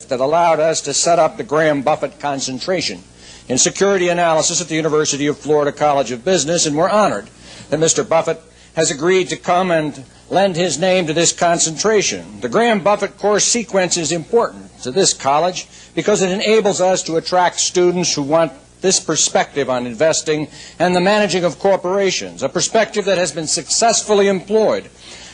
that allowed us to set up the Graham-Buffett concentration in security analysis at the University of Florida College of Business, and we're honored that Mr. Buffett has agreed to come and lend his name to this concentration. The Graham-Buffett course sequence is important to this college because it enables us to attract students who want this perspective on investing and the managing of corporations, a perspective that has been successfully employed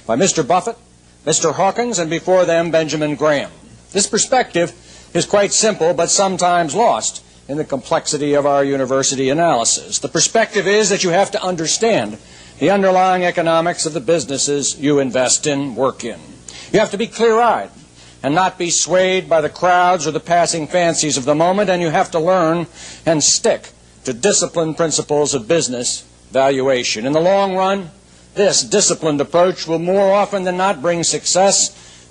by Mr. Buffett, Mr. Hawkins, and before them, Benjamin Graham. This perspective is quite simple, but sometimes lost in the complexity of our university analysis. The perspective is that you have to understand the underlying economics of the businesses you invest in, work in. You have to be clear-eyed and not be swayed by the crowds or the passing fancies of the moment, and you have to learn and stick to disciplined principles of business valuation. In the long run, this disciplined approach will more often than not bring success,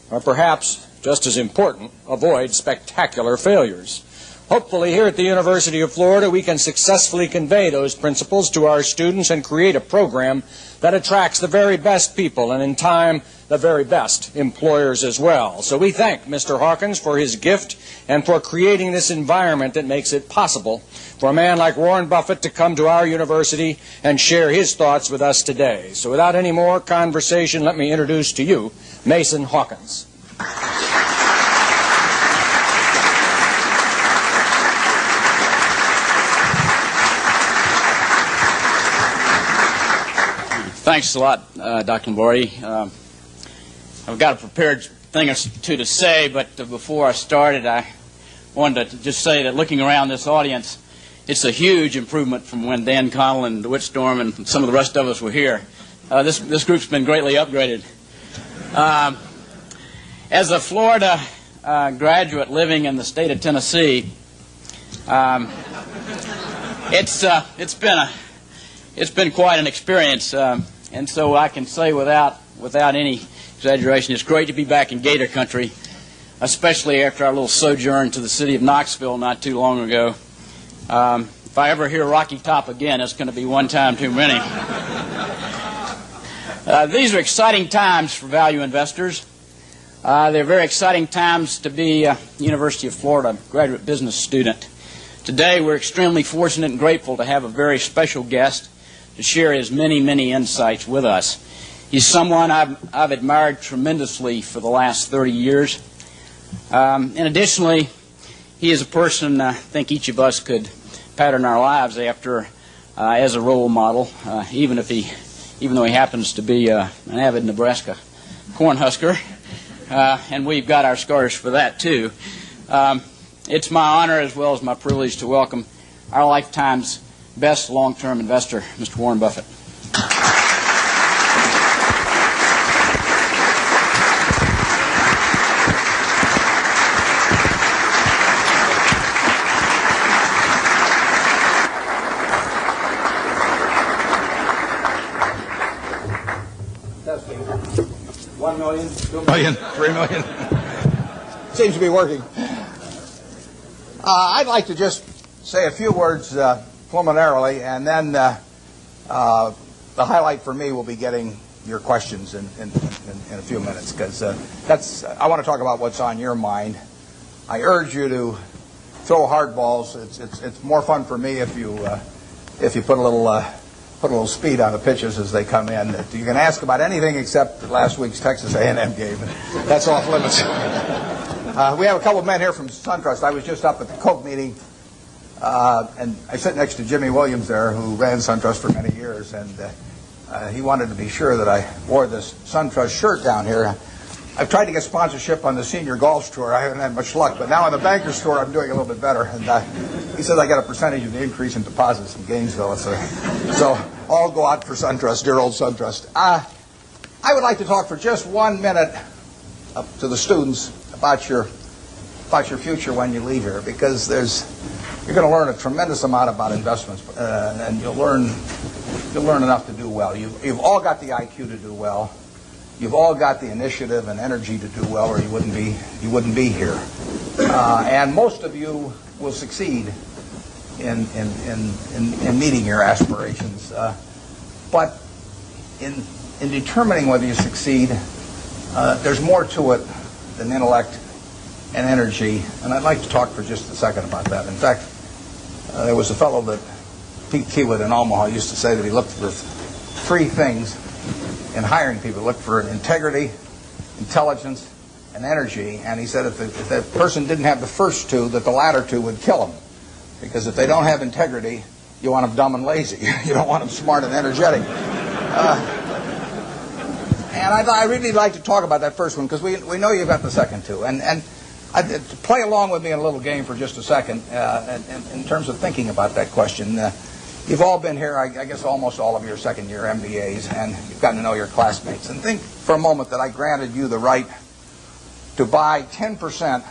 or perhaps, just as important, avoid spectacular failures. Hopefully, here at the University of Florida, we can successfully convey those principles to our students and create a program that attracts the very best people and, in time, the very best employers as well. So we thank Mr. Hawkins for his gift and for creating this environment that makes it possible for a man like Warren Buffett to come to our university and share his thoughts with us today. So without any more conversation, let me introduce to you Mason Hawkins. Thanks a lot, Dr. Lombardi. I've got a prepared thing or two to say, but before I started, I wanted to just say that looking around this audience, it's a huge improvement from when Dan Connell and DeWitt Storm and some of the rest of us were here. This group's been greatly upgraded. As a Florida graduate living in the state of Tennessee, it's been quite an experience. And so I can say without any exaggeration, it's great to be back in Gator Country, especially after our little sojourn to the city of Knoxville not too long ago. If I ever hear Rocky Top again, it's going to be one time too many. These are exciting times for value investors. They're very exciting times to be a University of Florida graduate business student. Today, we're extremely fortunate and grateful to have a very special guest to share his many, many insights with us. He's someone I've admired tremendously for the last 30 years. And additionally, he is a person I think each of us could pattern our lives after as a role model, even though he happens to be an avid Nebraska Cornhusker. And we've got our scars for that, too. It's my honor as well as my privilege to welcome our lifetime's best long-term investor, Mr. Warren Buffett. $1 million, $2 million, $3 million. Seems to be working. I'd like to just say a few words preliminarily, and then the highlight for me will be getting your questions in a few minutes, because I want to talk about what's on your mind. I urge you to throw hard balls. It's more fun for me if you put a little speed on the pitches as they come in. You can ask about anything except last week's Texas A&M game. That's off limits. We have a couple of men here from SunTrust. I was just up at the Coke meeting, and I sit next to Jimmy Williams there, who ran SunTrust for many years, and he wanted to be sure that I wore this SunTrust shirt down here. I've tried to get sponsorship on the senior golf tour. I haven't had much luck, but now on the Bankers tour, I'm doing a little bit better. And he says I get a percentage of the increase in deposits in Gainesville. So all go out for SunTrust, dear old SunTrust. I would like to talk for just 1 minute to the students about your future when you leave here, because you're going to learn a tremendous amount about investments, and you'll learn enough to do well. You've all got the IQ to do well. You've all got the initiative and energy to do well, or you wouldn't be here. And most of you will succeed in meeting your aspirations. But in determining whether you succeed, there's more to it than intellect and energy, and I'd like to talk for just a second about that. In fact, there was a fellow that Pete Kiewit in Omaha used to say that he looked for three things in hiring people. Looked for integrity, intelligence, and energy, and he said if that person didn't have the first two, that the latter two would kill him. Because if they don't have integrity, you want them dumb and lazy. You don't want them smart and energetic. And I really like to talk about that first one, because we know you've got the second two. And play along with me in a little game for just a second in terms of thinking about that question. You've all been here, I guess almost all of your second-year MBAs, and you've gotten to know your classmates. And think for a moment that I granted you the right to buy 10%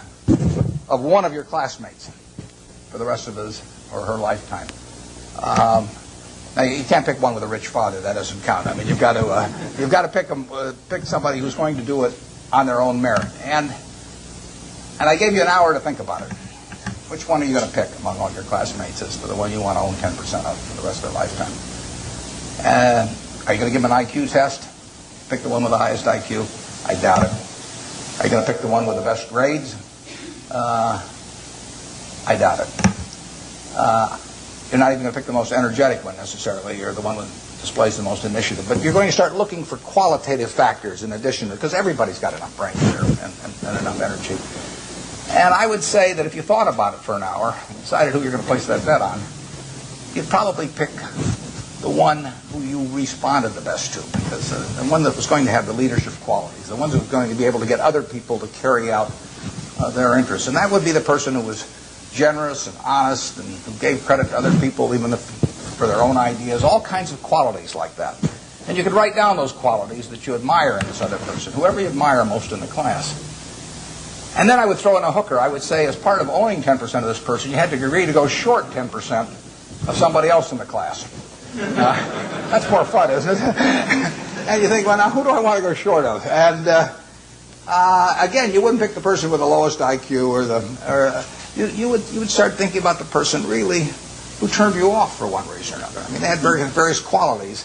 of one of your classmates for the rest of his or her lifetime. Now you can't pick one with a rich father; that doesn't count. I mean, you've got to pick somebody who's going to do it on their own merit. And I gave you an hour to think about it. Which one are you going to pick among all your classmates as for the one you want to own 10% of for the rest of their lifetime? Are you going to give them an IQ test? Pick the one with the highest IQ? I doubt it. Are you going to pick the one with the best grades? I doubt it. You're not even going to pick the most energetic one necessarily. You're the one that displays the most initiative. But you're going to start looking for qualitative factors in addition to, because everybo's got enough brain there and enough energy. And I would say that if you thought about it for an hour and decided who you're going to place that bet on, you'd probably pick the one who you responded the best to, because the one that was going to have the leadership qualities, the ones that was going to be able to get other people to carry out their interests. And that would be the person who was generous and honest and who gave credit to other people even for their own ideas, all kinds of qualities like that. And you could write down those qualities that you admire in this other person, whoever you admire most in the class. And then I would throw in a hooker. I would say as part of owning 10% of this person, you had to agree to go short 10% of somebody else in the class. That's more fun, isn't it? And you think, well, now who do I want to go short of? And again, you wouldn't pick the person with the lowest IQ you would start thinking about the person really who turned you off for one reason or another. I mean, they had various qualities,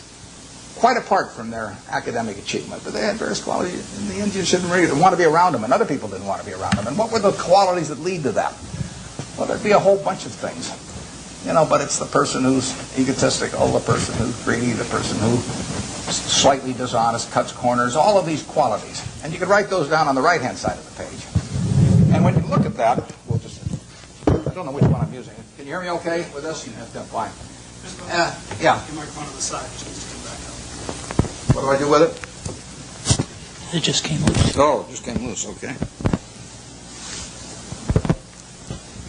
quite apart from their academic achievement, but they had various qualities. In the end, you shouldn't really want to be around them, and other people didn't want to be around them. And what were the qualities that lead to that? Well, there'd be a whole bunch of things. But it's the person who's egotistical, the person who's greedy, the person who's slightly dishonest, cuts corners, all of these qualities. And you could write those down on the right-hand side of the page. And when you look at that, I don't know which one I'm using. Can you hear me okay with this? Yeah, fine. Yeah. Your microphone on the side just needs to come back up. What do I do with it? It just came loose. Oh, it just came loose, okay.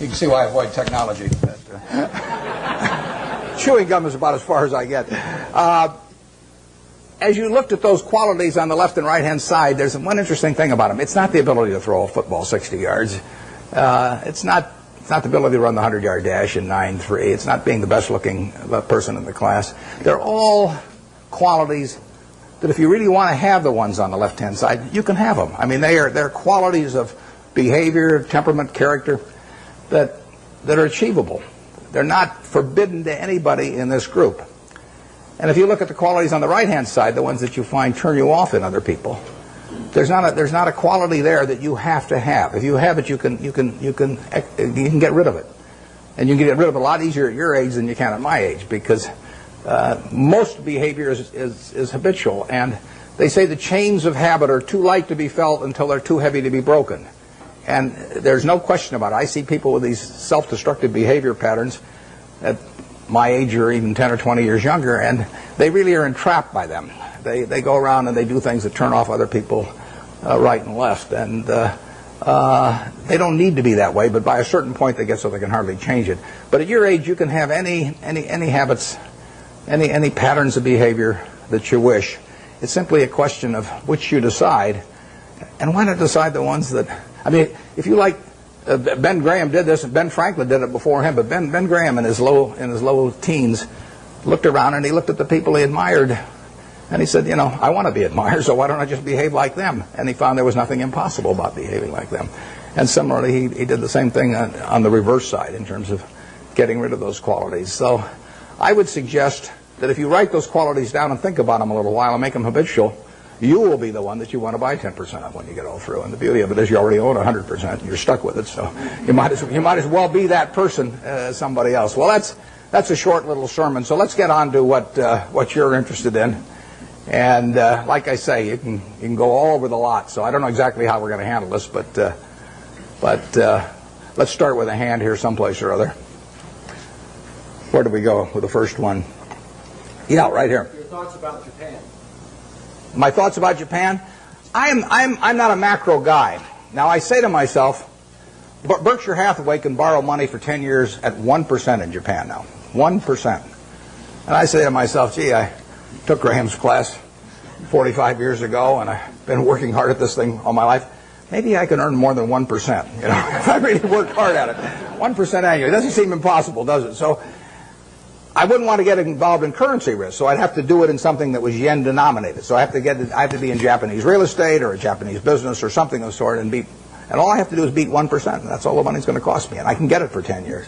You can see why I avoid technology. Chewing gum is about as far as I get. As you looked at those qualities on the left and right-hand side, there's one interesting thing about them. It's not the ability to throw a football 60 yards. It's not the ability to run the 100-yard dash in 9.3. It's not being the best-looking person in the class. They're all qualities that if you really want to have the ones on the left-hand side, you can have them. I mean, they're qualities of behavior, temperament, character that are achievable. They're not forbidden to anybody in this group. And if you look at the qualities on the right-hand side, the ones that you find turn you off in other people, there's not a quality there that you have to have. If you have it, you can get rid of it, and you can get rid of it a lot easier at your age than you can at my age, because most behavior is habitual, and they say the chains of habit are too light to be felt until they're too heavy to be broken. And there's no question about it. I see people with these self-destructive behavior patterns at my age or even 10 or 20 years younger, and they really are entrapped by them. They go around and they do things that turn off other people right and left, and they don't need to be that way, but by a certain point they get so they can hardly change it. But at your age, you can have any habits, any patterns of behavior that you wish. It's simply a question of which you decide, and why not decide the ones that, I mean, if you like, Ben Graham did this, and Ben Franklin did it before him, but Ben Graham in his low teens looked around and he looked at the people he admired, and he said, I want to be admired, so why don't I just behave like them? And he found there was nothing impossible about behaving like them. And similarly, he did the same thing on the reverse side in terms of getting rid of those qualities. So I would suggest that if you write those qualities down and think about them a little while and make them habitual, you will be the one that you want to buy 10% of when you get all through. And the beauty of it is you already own 100% and you're stuck with it. So you might as well be that person as somebody else. Well, that's a short little sermon. So let's get on to what you're interested in. And like I say, you can go all over the lot. So I don't know exactly how we're going to handle this, but let's start with a hand here someplace or other. Where do we go with the first one? Yeah, right here. Your thoughts about Japan? My thoughts about Japan? I'm not a macro guy. Now I say to myself, Berkshire Hathaway can borrow money for 10 years at 1% in Japan now. 1%. And I say to myself, gee, I took Graham's class 45 years ago, and I've been working hard at this thing all my life. Maybe I can earn more than 1%, if I really work hard at it. 1% annually. It doesn't seem impossible, does it? So I wouldn't want to get involved in currency risk, so I'd have to do it in something that was yen denominated. So I have to be in Japanese real estate or a Japanese business or something of the sort, and all I have to do is beat 1%. And that's all the money's going to cost me, and I can get it for 10 years.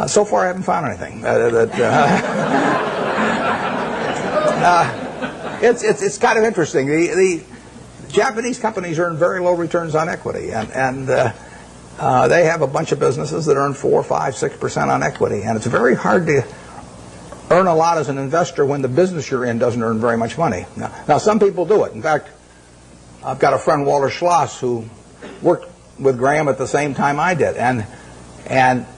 So far, I haven't found anything. It's kind of interesting. The Japanese companies earn very low returns on equity, and they have a bunch of businesses that earn 4, 5, 6% on equity, and it's very hard to earn a lot as an investor when the business you're in doesn't earn very much money. Now some people do it. In fact, I've got a friend, Walter Schloss, who worked with Graham at the same time I did, and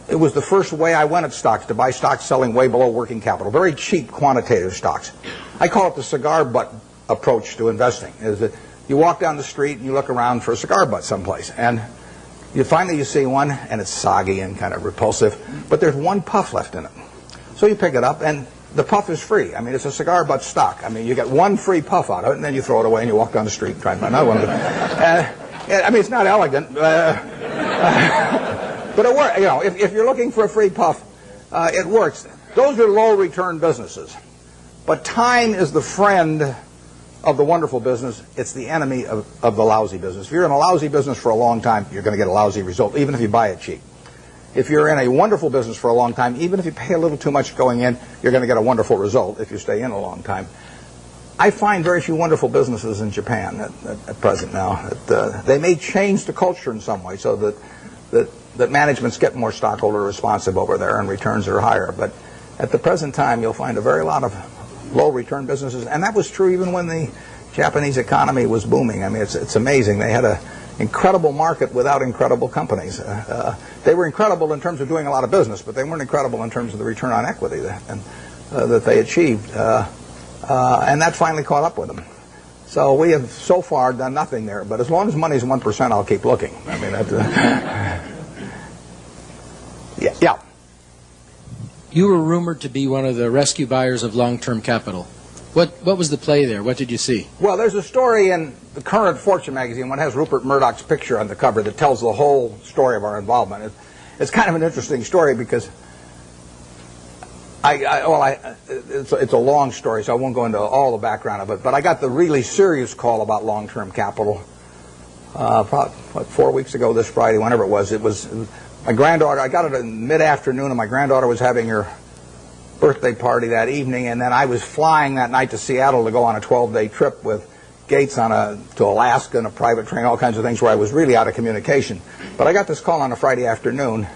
it was the first way I went at stocks, to buy stocks selling way below working capital, very cheap quantitative stocks. I call it the cigar butt approach to investing. Is that you walk down the street and you look around for a cigar butt someplace, and you see one, and it's soggy and kind of repulsive, but there's one puff left in it. So you pick it up, and the puff is free. I mean, it's a cigar butt stock. I mean, you get one free puff out of it, and then you throw it away, and you walk down the street and try and find another one. I mean, it's not elegant, but it works. If you're looking for a free puff, it works. Those are low return businesses. But time is the friend of the wonderful business. It's the enemy of the lousy business. If you're in a lousy business for a long time, you're going to get a lousy result, even if you buy it cheap. If you're in a wonderful business for a long time, even if you pay a little too much going in, you're going to get a wonderful result if you stay in a long time. I find very few wonderful businesses in Japan at present now. They may change the culture in some way so that managements get more stockholder responsive over there and returns are higher. But at the present time, you'll find a very lot of low return businesses, and that was true even when the Japanese economy was booming. I mean, it's amazing. They had an incredible market without incredible companies. They were incredible in terms of doing a lot of business, but they weren't incredible in terms of the return on equity that they achieved. And that finally caught up with them. So we have so far done nothing there, but as long as money's 1%, I'll keep looking. I mean, yeah. You were rumored to be one of the rescue buyers of long-term capital. What was the play there? What did you see? Well, there's a story in the current Fortune magazine, one has Rupert Murdoch's picture on the cover, that tells the whole story of our involvement. It's kind of an interesting story because it's a long story, so I won't go into all the background of it, but I got the really serious call about long-term capital probably 4 weeks ago this Friday, whenever it was my granddaughter. I got it in mid-afternoon, and my granddaughter was having her birthday party that evening, and then I was flying that night to Seattle to go on a 12-day trip with Gates to Alaska in a private train, all kinds of things where I was really out of communication. But I got this call on a Friday afternoon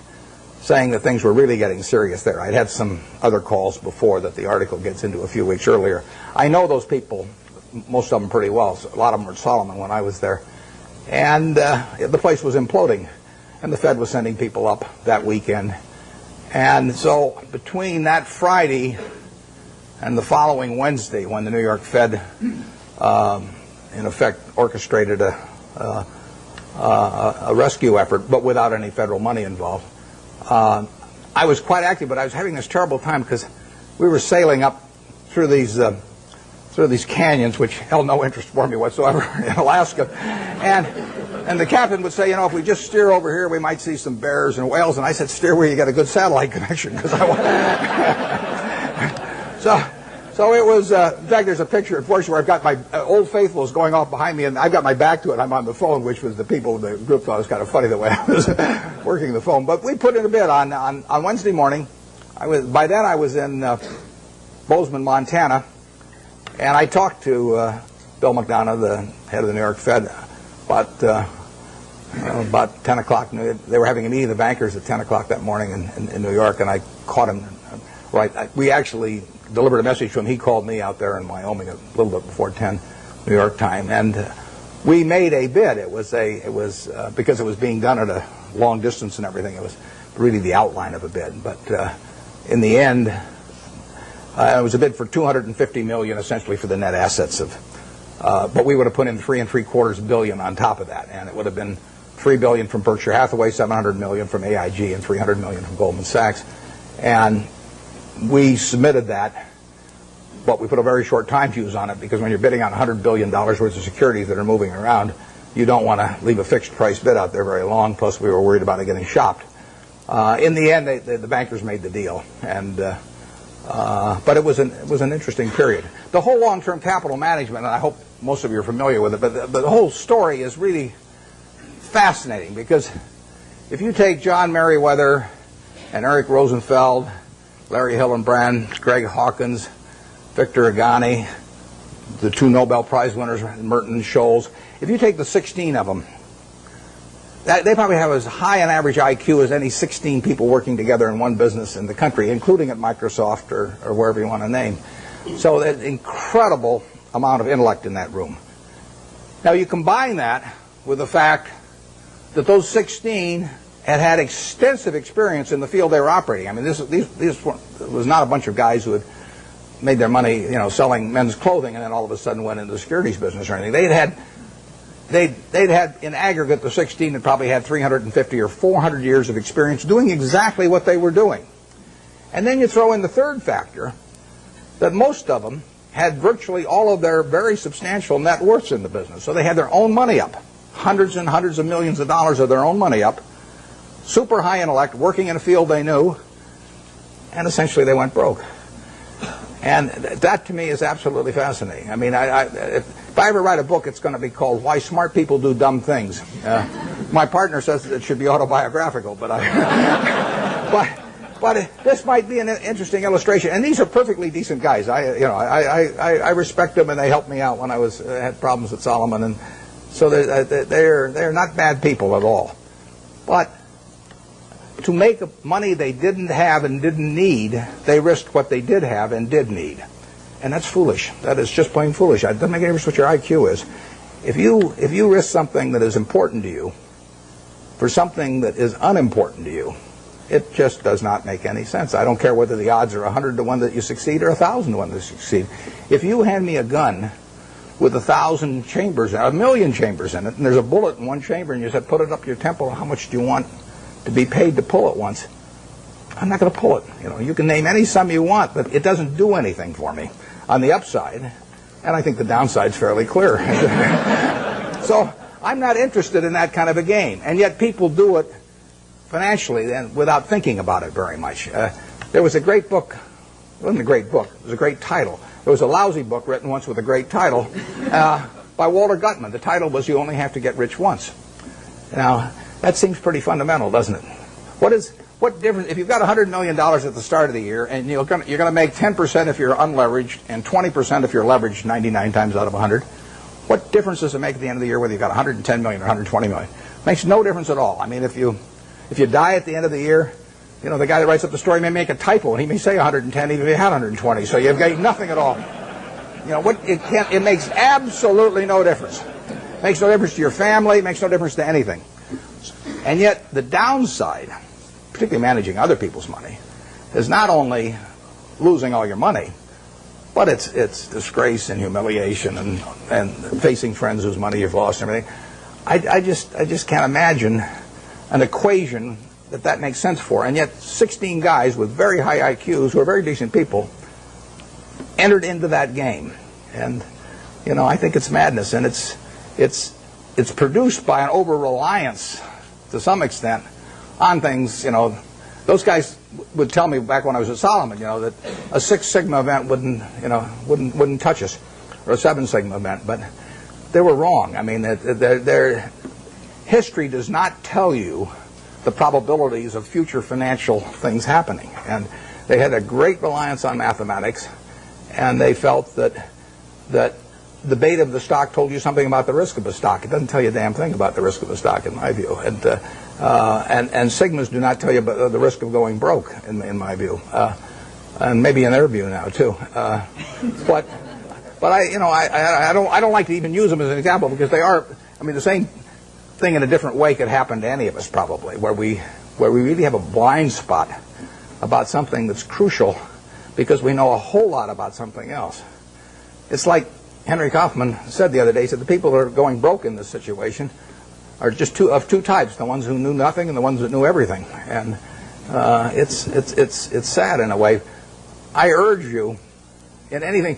saying that things were really getting serious there. I'd had some other calls before that the article gets into a few weeks earlier. I know those people, most of them pretty well. A lot of them were at Solomon when I was there. And the place was imploding, and the Fed was sending people up that weekend. And so between that Friday and the following Wednesday, when the New York Fed, in effect, orchestrated a rescue effort, but without any federal money involved, I was quite active, but I was having this terrible time because we were sailing up through these canyons, which held no interest for me whatsoever, in Alaska. And the captain would say, if we just steer over here, we might see some bears and whales. And I said, steer where you get a good satellite connection, because I want. So it was. In fact, there's a picture, unfortunately, where I've got my Old Faithful is going off behind me, and I've got my back to it. I'm on the phone, which was the people in the group thought it was kind of funny the way I was working the phone. But we put in a bid on Wednesday morning. By then I was in Bozeman, Montana, and I talked to Bill McDonough, the head of the New York Fed, about 10 o'clock. They were having a meeting of the bankers at 10 o'clock that morning in New York, and I caught him. We actually delivered a message to him. He called me out there in Wyoming a little bit before 10 New York time, and we made a bid. It was because it was being done at a long distance and everything. It was really the outline of a bid, but in the end, it was a bid for $250 million, essentially for the net assets of. But we would have put in $3.75 billion on top of that, and it would have been $3 billion from Berkshire Hathaway, $700 million from AIG, and $300 million from Goldman Sachs. And we submitted that, but we put a very short time fuse on it, because when you're bidding on $100 billion worth of securities that are moving around, you don't want to leave a fixed price bid out there very long. Plus, we were worried about it getting shopped. In the end, the bankers made the deal, and but it was an interesting period. The whole long-term capital management, and I hope most of you are familiar with it, but the whole story is really fascinating, because if you take John Meriwether and Eric Rosenfeld, Larry Hillenbrand, Greg Hawkins, Victor Agani, the two Nobel Prize winners, Merton and Scholes, if you take the 16 of them, they probably have as high an average IQ as any 16 people working together in one business in the country, including at Microsoft or wherever you want to name. So there's an incredible amount of intellect in that room. Now you combine that with the fact that those 16 had extensive experience in the field they were operating. I mean, this was not a bunch of guys who had made their money, selling men's clothing, and then all of a sudden went into the securities business or anything. They'd had in aggregate, the 16 had probably had 350 or 400 years of experience doing exactly what they were doing. And then you throw in the third factor, that most of them had virtually all of their very substantial net worths in the business. So they had their own money up, hundreds and hundreds of millions of dollars of their own money up, super high intellect, working in a field they knew, and essentially they went broke. And that to me is absolutely fascinating. I mean, if I ever write a book, it's going to be called Why Smart People Do Dumb Things. My partner says it should be autobiographical, but this might be an interesting illustration. And these are perfectly decent guys. I respect them, and they helped me out when I had problems at Solomon, and so they're not bad people at all. But to make money they didn't have and didn't need, they risked what they did have and did need. And that's foolish. That is just plain foolish. It doesn't make any difference what your IQ is. If you risk something that is important to you for something that is unimportant to you, it just does not make any sense. I don't care whether the odds are 100 to 1 that you succeed or 1,000 to 1 that you succeed. If you hand me a gun with 1,000 chambers, 1,000,000 chambers in it, and there's a bullet in one chamber, and you said, put it up your temple, how much do you want to be paid to pull it once? I'm not going to pull it. You can name any sum you want, but it doesn't do anything for me on the upside, and I think the downside's fairly clear. So I'm not interested in that kind of a game, and yet people do it financially and without thinking about it very much. There was a great book. It wasn't a great book. It was a great title. There was a lousy book written once with a great title by Walter Gutman. The title was You Only Have to Get Rich Once. Now, that seems pretty fundamental, doesn't it? What difference if you've got $100 million at the start of the year, and you're going to make 10% if you're unleveraged and 20% if you're leveraged 99 times out of 100? What difference does it make at the end of the year whether you've got $110 million or $120 million? Makes no difference at all. I mean, if you die at the end of the year, the guy that writes up the story may make a typo, and he may say 110 even if he had 120. So you've got nothing at all. It makes absolutely no difference. It makes no difference to your family. It makes no difference to anything. And yet the downside, particularly managing other people's money, is not only losing all your money, but it's disgrace and humiliation and facing friends whose money you've lost and everything. I just can't imagine an equation that makes sense for. And yet 16 guys with very high IQs who are very decent people entered into that game. And I think it's madness, and it's produced by an over-reliance to some extent on things. Those guys would tell me back when I was at Solomon, that a 6 Sigma event wouldn't touch us, or a 7 Sigma event, but they were wrong. I mean, their history does not tell you the probabilities of future financial things happening, and they had a great reliance on mathematics, and they felt that debate of the stock told you something about the risk of a stock. It doesn't tell you a damn thing about the risk of a stock, in my view. And sigmas do not tell you about the risk of going broke, in my view, and maybe in their view now too. But I don't like to even use them as an example, because they are. I mean, the same thing in a different way could happen to any of us, probably, where we really have a blind spot about something that's crucial because we know a whole lot about something else. It's like Henry Kaufman said the other day. He said the people who are going broke in this situation are just of two types: the ones who knew nothing and the ones that knew everything. And it's sad in a way. I urge you, in anything.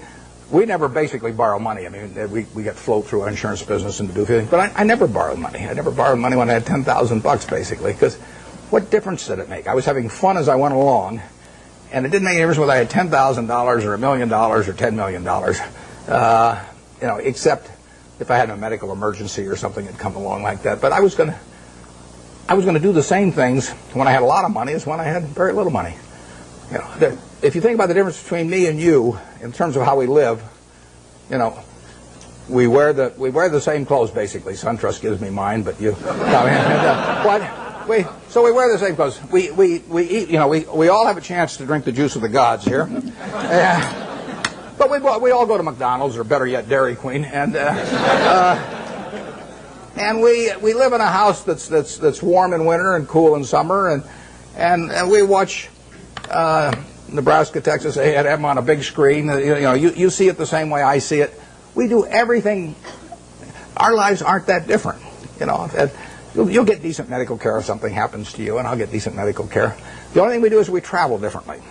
We never basically borrow money. I mean, we get float through our insurance business and to do things, but I never borrowed money. I never borrowed money when I had $10,000 basically, because what difference did it make? I was having fun as I went along, and it didn't make any difference whether I had $10,000 or $1 million or $10 million, except if I had a medical emergency or something had come along like that. But I was going to do the same things when I had a lot of money as when I had very little money. If you think about the difference between me and you in terms of how we live, we wear the same clothes basically. SunTrust gives me mine, but you. So we wear the same clothes. We eat. We all have a chance to drink the juice of the gods here, but we all go to McDonald's, or better yet, Dairy Queen, and we live in a house that's warm in winter and cool in summer, and we watch. Nebraska, Texas, they had them on a big screen. You see it the same way I see it. We do everything. Our lives aren't that different. You'll get decent medical care if something happens to you, and I'll get decent medical care. The only thing we do is we travel differently.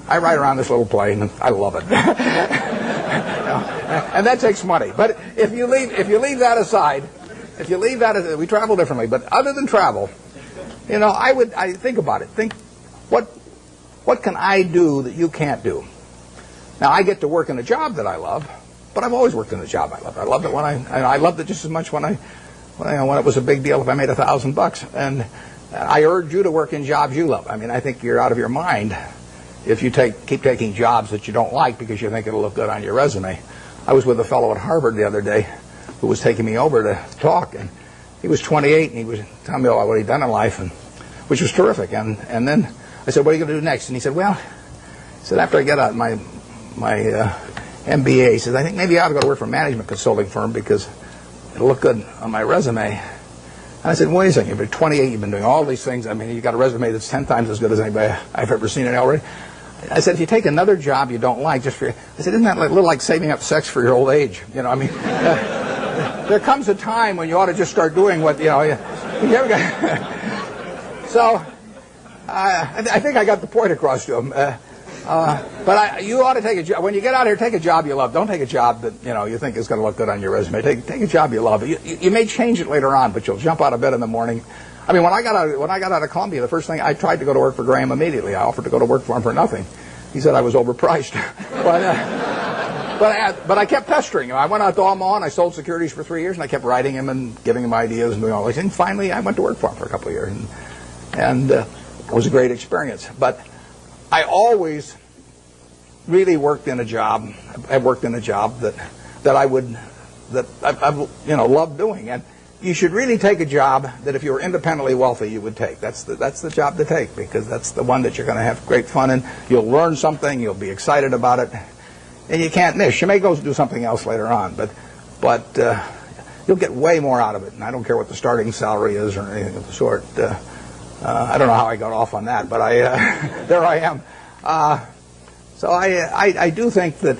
I ride around this little plane, and I love it. And that takes money. But if you leave that aside, we travel differently. But other than travel, I think about it. Think what can I do that you can't do? Now, I get to work in a job that I love, but I've always worked in a job I love. I loved it when I loved it just as much when it was a big deal if I made $1,000. And I urge you to work in jobs you love. I mean, I think you're out of your mind if you keep taking jobs that you don't like because you think it'll look good on your resume. I was with a fellow at Harvard the other day who was taking me over to talk, and he was 28, and he was telling me about what he'd done in life, which was terrific. And then I said, "What are you going to do next?" And he said, after I get out my MBA, he says, "I think maybe I ought to go to work for a management consulting firm because it'll look good on my resume." And I said, "Wait a second, you've been 28, you've been doing all these things. I mean, you've got a resume that's 10 times as good as anybody I've ever seen it already." I said, "If you take another job you don't like, I said, isn't that a little like saving up sex for your old age? There comes a time when you ought to just start doing what, So, I think I got the point across to him. But you ought to take a job. When you get out here, take a job you love. Don't take a job that you think is going to look good on your resume. Take a job you love. You may change it later on, but you'll jump out of bed in the morning. I mean, when I got out of Columbia, the first thing I tried to go to work for Graham immediately. I offered to go to work for him for nothing. He said I was overpriced, but I kept pestering him. I went out to Omaha and I sold securities for 3 years, and I kept writing him and giving him ideas and doing all these things. Finally, I went to work for him for a couple of years, and it was a great experience. But I always really worked in a job. I've worked in a job that I loved doing. And you should really take a job that if you were independently wealthy, you would take. That's the job to take, because that's the one that you're going to have great fun in. You'll learn something. You'll be excited about it, and you can't miss. You may go do something else later on, but you'll get way more out of it. And I don't care what the starting salary is or anything of the sort. I don't know how I got off on that, but there I am. So I do think that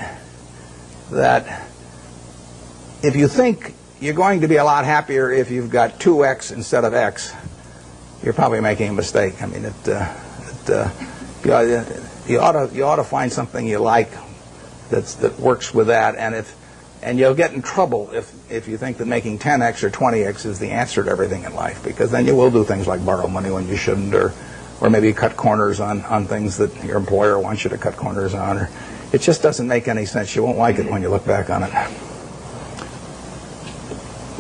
if you think you're going to be a lot happier if you've got 2x instead of x, you're probably making a mistake. I mean, you ought to find something you like that works with that, and you'll get in trouble if you think that making 10x or 20x is the answer to everything in life, because then you will do things like borrow money when you shouldn't, or maybe cut corners on things that your employer wants you to cut corners on. Or it just doesn't make any sense. You won't like it when you look back on it.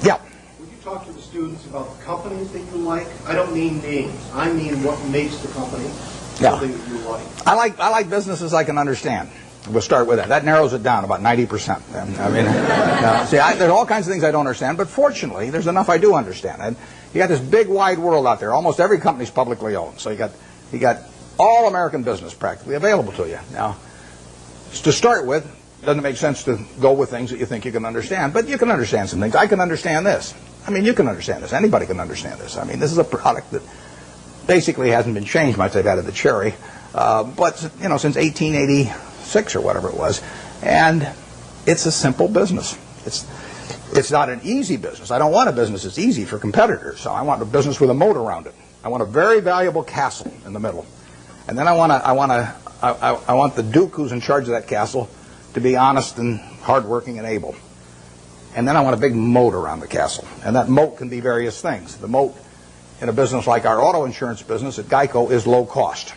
Yeah. Would you talk to the students about the companies that you like? I don't mean names. I mean what makes the company something that you like. I like businesses I can understand. We'll start with that. That narrows it down about 90%. And, I mean, there's all kinds of things I don't understand, but fortunately, there's enough I do understand. And you got this big, wide world out there. Almost every company's publicly owned. So you got all American business practically available to you. Now, to start with, it doesn't make sense to go with things that you think you can understand, but you can understand some things. I can understand this. I mean, you can understand this. Anybody can understand this. I mean, this is a product that basically hasn't been changed much. They've added the cherry, but since 1886 or whatever it was, and it's a simple business. It's not an easy business. I don't want a business that's easy for competitors. So I want a business with a moat around it. I want a very valuable castle in the middle, and then I want the duke who's in charge of that castle to be honest and hardworking and able. And then I want a big moat around the castle. And that moat can be various things. The moat in a business like our auto insurance business at GEICO is low cost.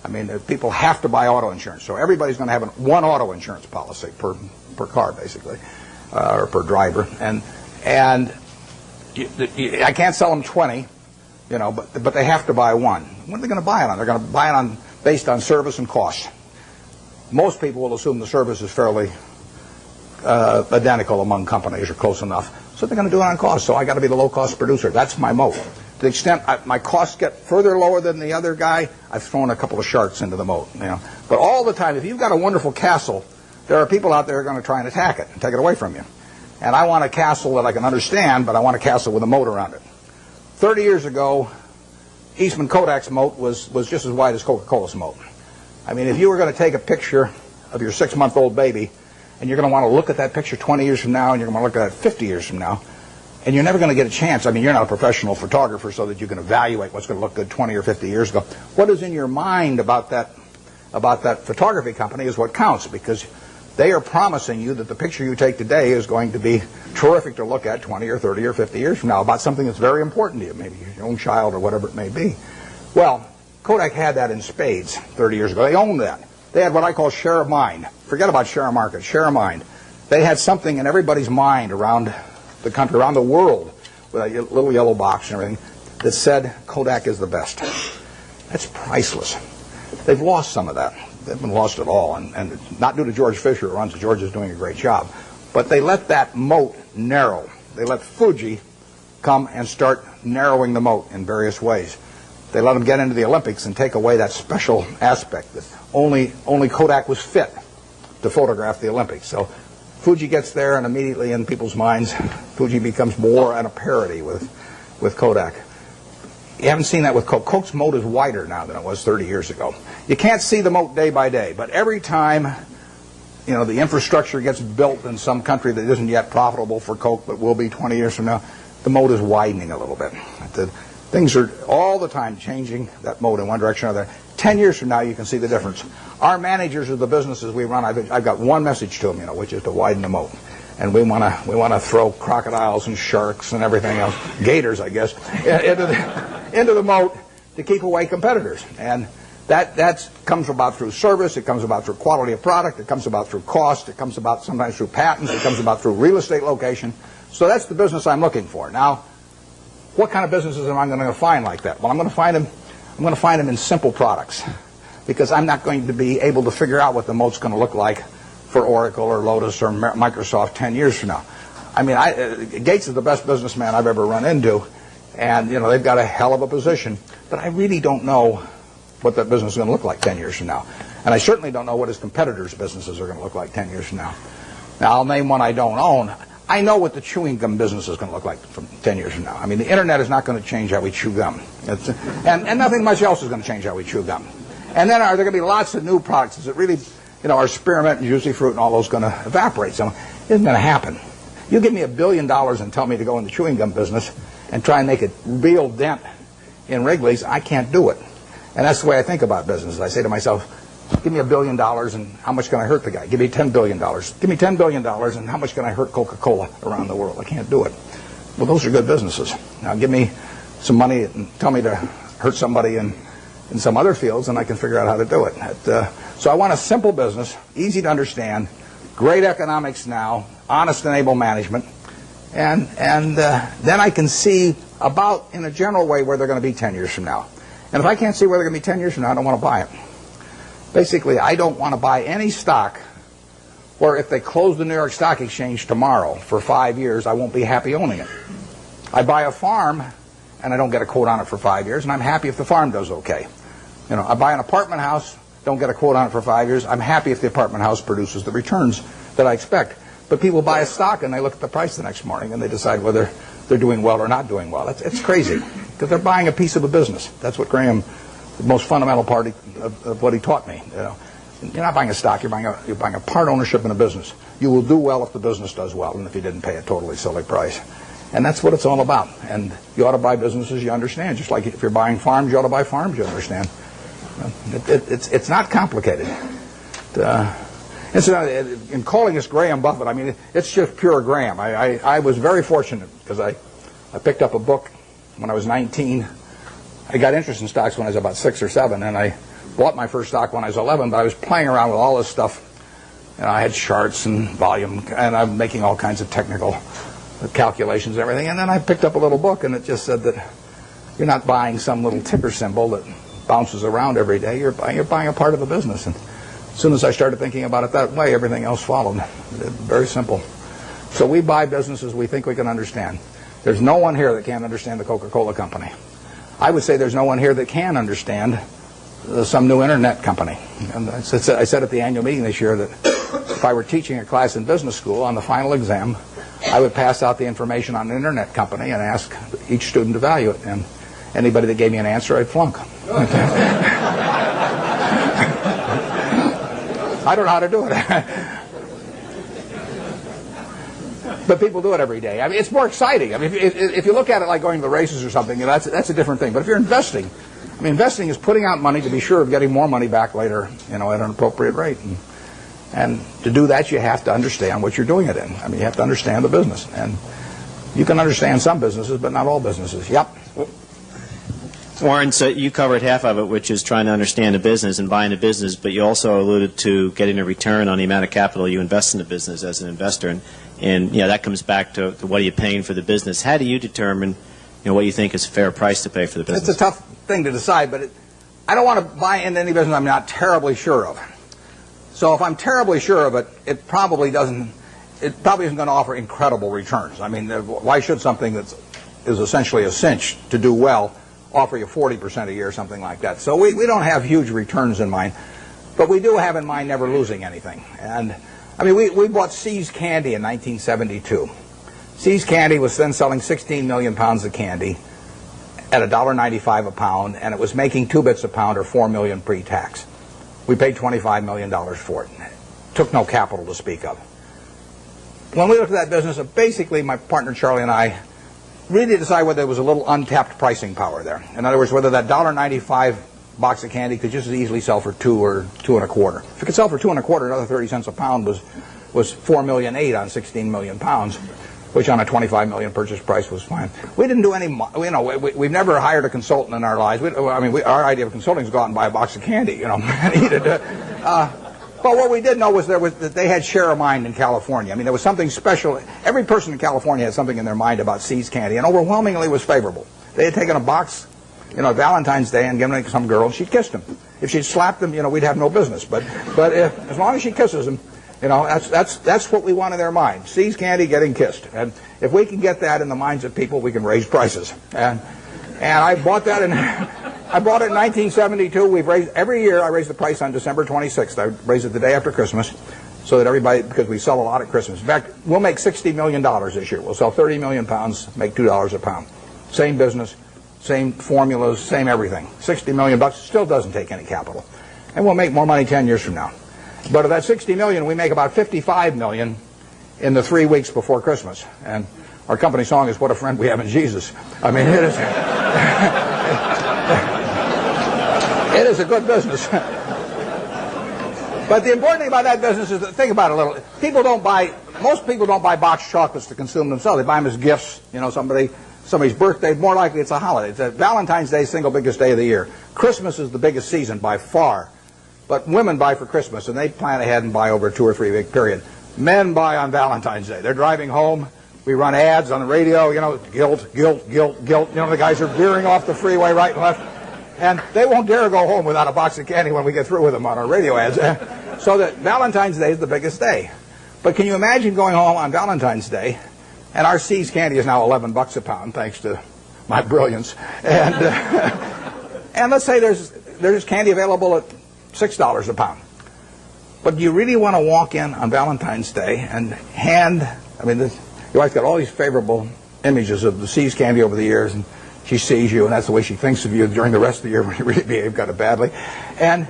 I mean, people have to buy auto insurance. So everybody's going to have one auto insurance policy per car, basically, or per driver. And I can't sell them 20, but they have to buy one. What are they going to buy it on? They're going to buy it based on service and cost. Most people will assume the service is fairly identical among companies or close enough. So they're going to do it on cost. So I got to be the low-cost producer. That's my moat. To the extent my costs get further lower than the other guy, I've thrown a couple of sharks into the moat. But all the time, if you've got a wonderful castle, there are people out there who are going to try and attack it and take it away from you. And I want a castle that I can understand, but I want a castle with a moat around it. 30 years ago, Eastman Kodak's moat was just as wide as Coca-Cola's moat. I mean, if you were going to take a picture of your 6-month-old baby, and you're going to want to look at that picture 20 years from now, and you're going to want to look at it 50 years from now, and you're never going to get a chance. I mean, you're not a professional photographer so that you can evaluate what's going to look good 20 or 50 years ago. What is in your mind about that photography company is what counts, because they are promising you that the picture you take today is going to be terrific to look at 20 or 30 or 50 years from now about something that's very important to you, maybe your own child or whatever it may be. Well, Kodak had that in spades 30 years ago. They owned that. They had what I call share of mind. Forget about share of market, share of mind. They had something in everybody's mind around the country, around the world, with a little yellow box and everything, that said Kodak is the best. That's priceless. They've lost some of that. They haven't lost it all, and not due to George Fisher, who runs it. George is doing a great job. But they let that moat narrow. They let Fuji come and start narrowing the moat in various ways. They let them get into the Olympics and take away that special aspect that only Kodak was fit to photograph the Olympics. So Fuji gets there, and immediately in people's minds, Fuji becomes more at a parity with Kodak. You haven't seen that with Coke. Coke's moat is wider now than it was 30 years ago. You can't see the moat day by day, but every time the infrastructure gets built in some country that isn't yet profitable for Coke but will be 20 years from now, the moat is widening a little bit. Things are all the time changing that moat in one direction or another. 10 years from now, you can see the difference. Our managers of the businesses we run, I've got one message to them, which is to widen the moat. And we want to throw crocodiles and sharks and everything else, gators, I guess, into the moat to keep away competitors. And that comes about through service. It comes about through quality of product. It comes about through cost. It comes about sometimes through patents. It comes about through real estate location. So that's the business I'm looking for. Now, what kind of businesses am I going to find like that? Well, I'm going to find them in simple products, because I'm not going to be able to figure out what the moat's going to look like for Oracle or Lotus or Microsoft 10 years from now. I mean, Gates is the best businessman I've ever run into, and they've got a hell of a position, but I really don't know what that business is going to look like 10 years from now. And I certainly don't know what his competitors' businesses are going to look like 10 years from now. Now, I'll name one I don't own. I know what the chewing gum business is going to look like from 10 years from now. I mean, the internet is not going to change how we chew gum. And nothing much else is going to change how we chew gum. And then are there going to be lots of new products? Is it really, our spearmint and juicy fruit and all those going to evaporate? So it isn't going to happen. You give me $1 billion and tell me to go in the chewing gum business and try and make a real dent in Wrigley's, I can't do it. And that's the way I think about business. I say to myself, give me $1 billion and how much can I hurt the guy? Give me $10 billion. Give me $10 billion and how much can I hurt Coca-Cola around the world? I can't do it. Well, those are good businesses. Now give me some money and tell me to hurt somebody in some other fields, and I can figure out how to do it. So I want a simple business, easy to understand, great economics now, honest and able management, and then I can see about, in a general way, where they're going to be 10 years from now. And if I can't see where they're going to be 10 years from now, I don't want to buy it. Basically, I don't want to buy any stock where if they close the New York Stock Exchange tomorrow for 5 years, I won't be happy owning it. I buy a farm and I don't get a quote on it for 5 years, and I'm happy if the farm does okay. I buy an apartment house, don't get a quote on it for 5 years, I'm happy if the apartment house produces the returns that I expect. But people buy a stock and they look at the price the next morning and they decide whether they're doing well or not doing well. It's crazy, because they're buying a piece of a business. That's what Graham, the most fundamental part of what he taught me. You're not buying a stock, you're buying a part ownership in a business. You will do well if the business does well, and if you didn't pay a totally silly price. And that's what it's all about. And you ought to buy businesses you understand. Just like if you're buying farms, you ought to buy farms you understand. It's not complicated. Incidentally, in calling this Graham Buffett, I mean, it's just pure Graham. I was very fortunate because I picked up a book when I was 19. I got interested in stocks when I was about 6 or 7, and I bought my first stock when I was 11, but I was playing around with all this stuff. I had charts and volume, and I'm making all kinds of technical calculations and everything. And then I picked up a little book, and it just said that you're not buying some little ticker symbol that bounces around every day. You're buying a part of the business. And as soon as I started thinking about it that way, everything else followed. Very simple. So we buy businesses we think we can understand. There's no one here that can't understand the Coca-Cola company. I would say there's no one here that can understand some new internet company. And I said at the annual meeting this year that if I were teaching a class in business school, on the final exam, I would pass out the information on an internet company and ask each student to value it. And anybody that gave me an answer, I'd flunk. I don't know how to do it. But people do it every day. I mean, it's more exciting. I mean, if you look at it like going to the races or something, that's a different thing. But if you're investing, I mean, investing is putting out money to be sure of getting more money back later, at an appropriate rate. And to do that, you have to understand what you're doing it in. I mean, you have to understand the business. And you can understand some businesses, but not all businesses. Yep. Warren, so you covered half of it, which is trying to understand a business and buying a business, but you also alluded to getting a return on the amount of capital you invest in the business as an investor. And that comes back to what are you paying for the business. How do you determine what you think is a fair price to pay for the business? It's a tough thing to decide, but I don't want to buy into any business I'm not terribly sure of. So if I'm terribly sure of it, it probably isn't going to offer incredible returns. I mean, why should something that is essentially a cinch to do well offer you 40% a year or something like that? So we don't have huge returns in mind, but we do have in mind never losing anything. And I mean, we bought See's Candy in 1972. See's Candy was then selling 16 million pounds of candy at $1.95 a pound, and it was making 2 bits a pound or $4 million pre-tax. We paid $25 million for it. Took no capital to speak of. When we looked at that business, basically my partner Charlie and I really decided whether there was a little untapped pricing power there. In other words, whether that $1.95 box of candy could just as easily sell for $2 or $2.25. If it could sell for $2.25, another 30 cents a pound was $4.8 million on 16 million pounds, which on a 25 million purchase price was fine. We didn't do any, we've never hired a consultant in our lives. Our idea of consulting is go out and buy a box of candy, and eat it. But what we did know was that they had share of mind in California. I mean, there was something special. Every person in California had something in their mind about See's Candy, and overwhelmingly was favorable. They had taken a box, Valentine's Day, and given it to some girl, and she'd kissed him. If she'd slapped him, we'd have no business. But as long as she kisses him, that's what we want in their mind. See's Candy getting kissed. And if we can get that in the minds of people, we can raise prices. And I bought that in 1972. We've raised every year. I raise the price on December 26th. I raise it the day after Christmas, so that everybody, because we sell a lot at Christmas. In fact, we'll make $60 million this year. We'll sell 30 million pounds, make $2 a pound. Same business, same formulas, same everything. $60 million still doesn't take any capital, and we'll make more money 10 years from now. But of that $60 million, we make about $55 million in the 3 weeks before Christmas. And our company song is "What a Friend We Have in Jesus." I mean, it is. It is a good business. But the important thing about that business is, think about it a little. Most people don't buy boxed chocolates to consume themselves. They buy them as gifts. Somebody's birthday. More likely, it's a holiday. It's Valentine's Day, single biggest day of the year. Christmas is the biggest season by far. But women buy for Christmas, and they plan ahead and buy over a 2 or 3 week period. Men buy on Valentine's Day. They're driving home. We run ads on the radio. Guilt. The guys are veering off the freeway right and left. And they won't dare go home without a box of candy when we get through with them on our radio ads. So that Valentine's Day is the biggest day. But can you imagine going home on Valentine's Day, and our See's candy is now $11 a pound, thanks to my brilliance. And and let's say there's candy available at $6 a pound. But do you really want to walk in on Valentine's Day and hand, your wife's got all these favorable images of the See's candy over the years, and she sees you, and that's the way she thinks of you during the rest of the year when you really behave kind of badly. And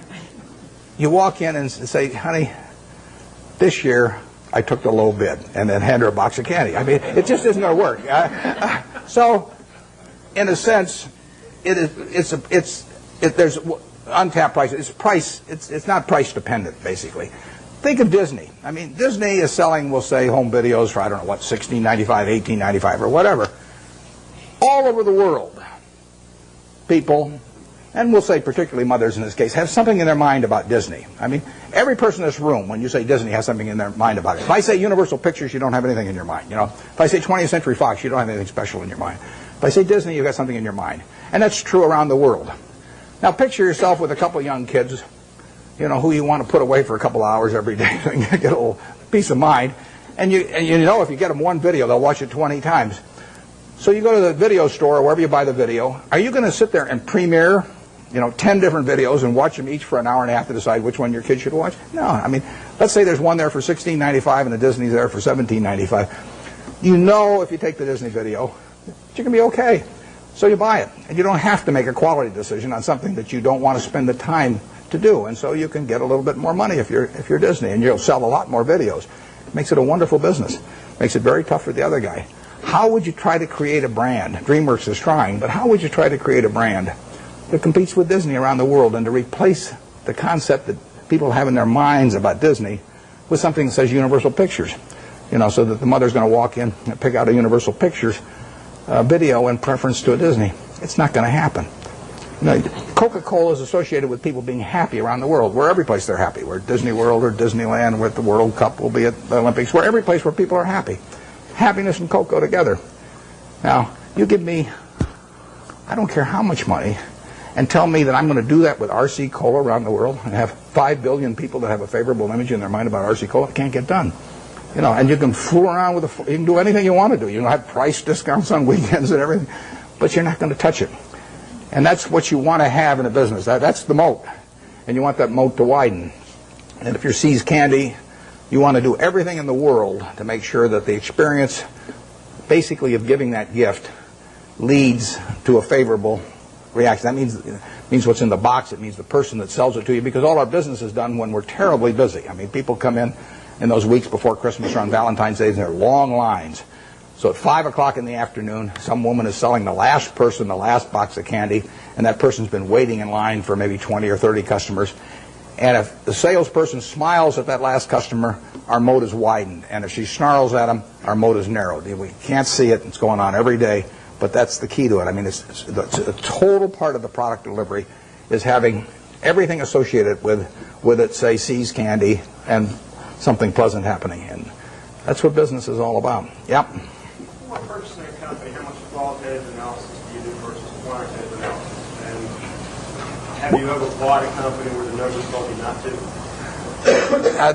you walk in and say, honey, this year I took the low bid, and then hand her a box of candy. It just isn't going to work. So, in a sense, there's untapped price. It's not price dependent, basically. Think of Disney. Disney is selling, we'll say, home videos for, $16.95, $18.95, or whatever. All over the world, people, and we'll say particularly mothers in this case, have something in their mind about Disney. Every person in this room, when you say Disney, has something in their mind about it. If I say Universal Pictures, you don't have anything in your mind. If I say 20th Century Fox, you don't have anything special in your mind. If I say Disney, you've got something in your mind. And that's true around the world. Now picture yourself with a couple young kids, who you want to put away for a couple hours every day so you get a little peace of mind. And if you get them one video, they'll watch it 20 times. So you go to the video store or wherever you buy the video. Are you going to sit there and premiere 10 different videos and watch them each for an hour and a half to decide which one your kid should watch? No. Let's say there's one there for $16.95 and the Disney's there for $17.95. If you take the Disney video, you're going to be okay. So you buy it. And you don't have to make a quality decision on something that you don't want to spend the time to do. And so you can get a little bit more money if you're Disney, and you'll sell a lot more videos. It makes it a wonderful business. Makes it very tough for the other guy. How would you try to create a brand? DreamWorks is trying, but how would you try to create a brand that competes with Disney around the world and to replace the concept that people have in their minds about Disney with something that says Universal Pictures? So that the mother's going to walk in and pick out a Universal Pictures video in preference to a Disney. It's not going to happen. Coca-Cola is associated with people being happy around the world. We're every place they're happy. We're at Disney World or Disneyland. We're at the World Cup. We'll be at the Olympics. We're every place where people are happy. Happiness and Coke go together. Now, you give me, I don't care how much money, and tell me that I'm going to do that with RC Cola around the world and have 5 billion people that have a favorable image in their mind about RC Cola. It can't get done. And you can fool around with you can do anything you want to do. You can have price discounts on weekends and everything, but you're not going to touch it. And that's what you want to have in a business. That's the moat. And you want that moat to widen. And if you're See's Candy, you want to do everything in the world to make sure that the experience, basically, of giving that gift leads to a favorable reaction. That means what's in the box. It means the person that sells it to you, because all our business is done when we're terribly busy. People come in those weeks before Christmas or on Valentine's Day, and there are long lines. So at 5 o'clock in the afternoon, some woman is selling the last person the last box of candy, and that person's been waiting in line for maybe 20 or 30 customers. And if the salesperson smiles at that last customer, our moat is widened. And if she snarls at him, our moat is narrowed. We can't see it. It's going on every day, but that's the key to it. It's a total part of the product delivery is having everything associated with it, say, See's Candy, and something pleasant happening. And that's what business is all about. Yep. When purchasing a company, how much qualitative analysis do you do versus quantitative analysis? And have you ever bought a company where the numbers told you not to?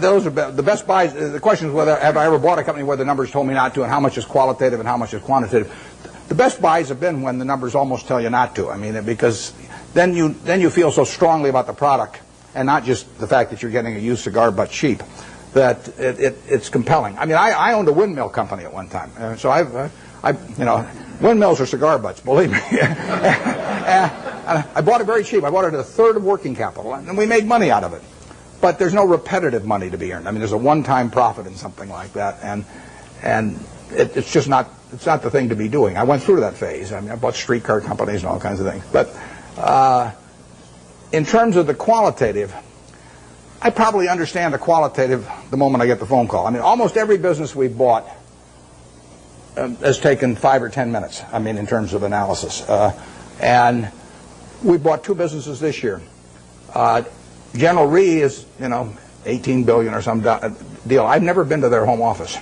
Those are the best buys. The question is whether have I ever bought a company where the numbers told me not to, and how much is qualitative and how much is quantitative. The best buys have been when the numbers almost tell you not to. Because then you feel so strongly about the product, and not just the fact that you're getting a used cigar butt cheap, that it's compelling. I owned a windmill company at one time, so windmills are cigar butts, believe me. I bought it very cheap. I bought it at a third of working capital, and we made money out of it. But there's no repetitive money to be earned. There's a one-time profit in something like that, and it's just not. It's not the thing to be doing. I went through that phase. I bought streetcar companies and all kinds of things. But in terms of the qualitative, I probably understand the qualitative the moment I get the phone call. Almost every business we've bought has taken 5 or 10 minutes, in terms of analysis. And we bought 2 businesses this year. General Re is, $18 billion or some deal. I've never been to their home office.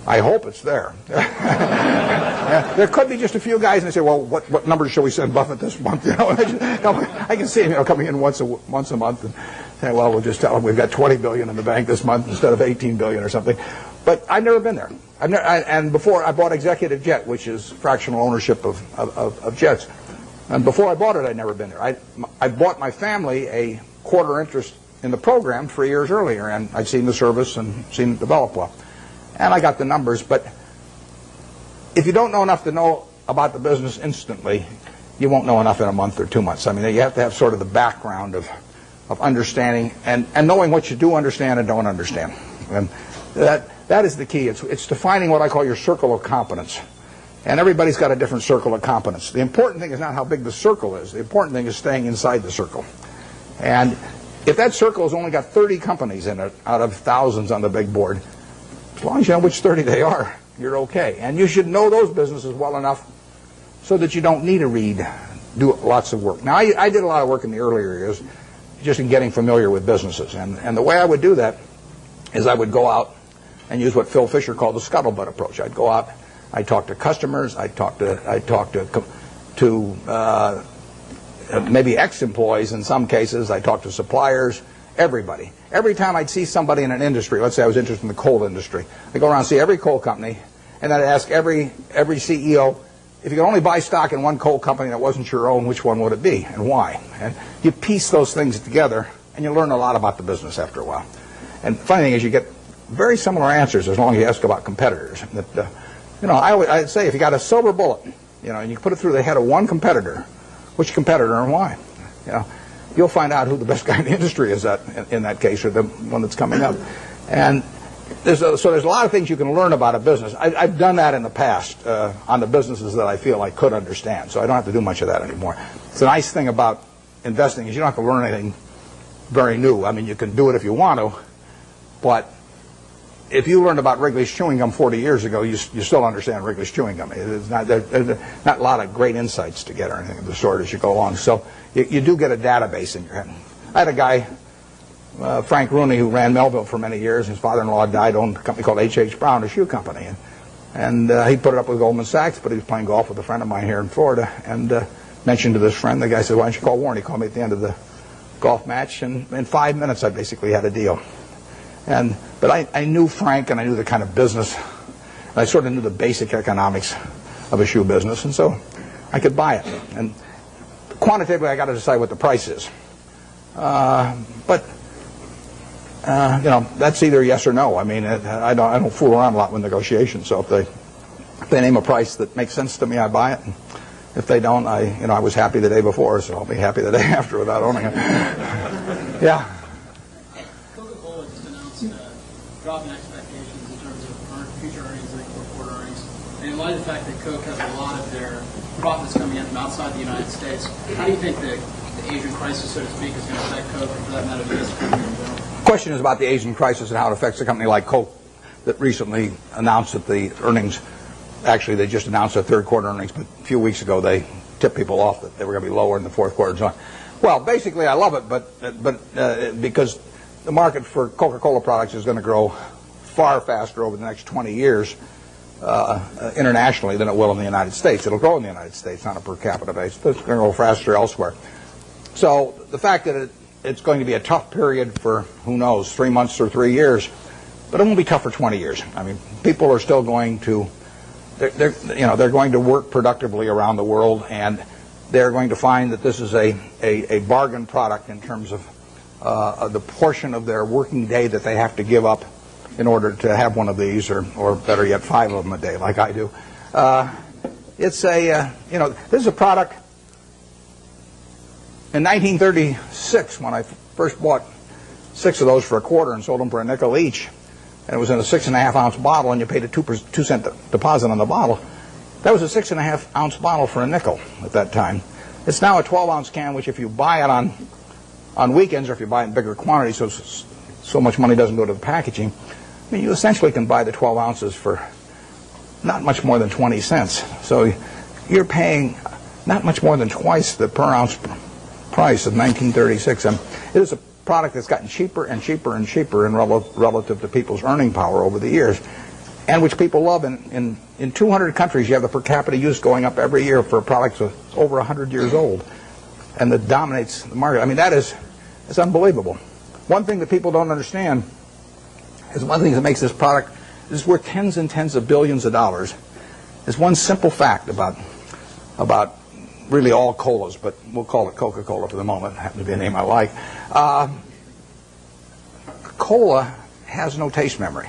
I hope it's there. There could be just a few guys, and they say, well, what numbers shall we send Buffett this month? I can see him coming in once a month and saying, well, we'll just tell him we've got $20 billion in the bank this month instead of $18 billion or something. But I've never been there. And before, I bought Executive Jet, which is fractional ownership of jets. And before I bought it, I'd never been there. I bought my family a quarter interest in the program 3 years earlier, and I'd seen the service and seen it develop well. And I got the numbers, but if you don't know enough to know about the business instantly, you won't know enough in a month or 2 months. I mean, you have to have sort of the background of understanding and knowing what you do understand and don't understand. And that is the key. It's defining what I call your circle of competence. And everybody's got a different circle of competence. The important thing is not how big the circle is. The important thing is staying inside the circle. And if that circle has only got 30 companies in it out of thousands on the big board, as long as you know which 30 they are, you're okay. And you should know those businesses well enough so that you don't need to do lots of work. Now, I did a lot of work in the earlier years just in getting familiar with businesses. And the way I would do that is I would go out and use what Phil Fisher called the scuttlebutt approach. I'd go out, I'd talk to customers, I'd talk to maybe ex-employees in some cases, I'd talk to suppliers, everybody. Every time I'd see somebody in an industry, let's say I was interested in the coal industry, I'd go around and see every coal company, and I'd ask every CEO, if you could only buy stock in one coal company that wasn't your own, which one would it be and why? And you piece those things together, and you learn a lot about the business after a while. And the funny thing is you get very similar answers as long as you ask about competitors. I'd say if you got a silver bullet, and you put it through the head of one competitor, which competitor and why? You'll find out who the best guy in the industry is in that case, or the one that's coming up. And there's a lot of things you can learn about a business. I've done that in the past on the businesses that I feel I could understand, so I don't have to do much of that anymore. The nice thing about investing is you don't have to learn anything very new. I mean, you can do it if you want to, but if you learned about Wrigley's chewing gum 40 years ago, you still understand Wrigley's chewing gum. There's not a lot of great insights to get or anything of the sort as you go along. So you do get a database in your head. I had a guy, Frank Rooney, who ran Melville for many years. His father-in-law died, owned a company called H.H. Brown, a shoe company. And he put it up with Goldman Sachs, but he was playing golf with a friend of mine here in Florida and mentioned to this friend, the guy said, why don't you call Warren? He called me at the end of the golf match, and in 5 minutes I basically had a deal. But I knew Frank, and I knew the kind of business, and I sort of knew the basic economics of a shoe business, and so I could buy it. And quantitatively, I got to decide what the price is. But that's either yes or no. I mean, I don't fool around a lot with negotiations. So if they name a price that makes sense to me, I buy it. And if they don't, I was happy the day before, so I'll be happy the day after without owning it. Yeah. Coca-Cola just announced a drop in expectations in terms of future earnings and fourth quarter earnings. And in light of the fact that Coke has a lot of their profits coming in from outside the United States, how do you think the Asian crisis, so to speak, is going to affect Coke, and for that matter, the U.S. economy in general? The question is about the Asian crisis and how it affects a company like Coke that recently announced that the earnings, actually they just announced their third quarter earnings, but a few weeks ago they tipped people off that they were going to be lower in the fourth quarter and so on. Well, basically I love it, but because the market for Coca-Cola products is going to grow far faster over the next 20 years internationally than it will in the United States. It'll grow in the United States on a per capita basis, but it's going to grow faster elsewhere. So the fact that it's going to be a tough period for, who knows, 3 months or 3 years, but it won't be tough for 20 years. I mean, people are still going to, they're going to work productively around the world, and they're going to find that this is a bargain product in terms of the portion of their working day that they have to give up in order to have one of these, or better yet, 5 of them a day, like I do. This is a product. In 1936, when I first bought 6 of those for a quarter and sold them for a nickel each, and it was in a 6.5-ounce bottle, and you paid a 2-cent deposit on the bottle, that was a 6.5-ounce bottle for a nickel at that time. It's now a 12-ounce can, which if you buy it on weekends, or if you buy it in bigger quantities, so much money doesn't go to the packaging, I mean, you essentially can buy the 12 ounces for not much more than 20 cents. So you're paying not much more than twice the per ounce price of 1936. It is a product that's gotten cheaper and cheaper and cheaper in relative to people's earning power over the years. and which people love. In 200 countries, you have the per capita use going up every year for products that's over 100 years old, and that dominates the market. I mean, it's unbelievable. One thing that people don't understand is one thing that makes this product, this is worth tens and tens of billions of dollars, is one simple fact about really all colas, but we'll call it Coca-Cola for the moment. It happens to be a name I like. Cola has no taste memory.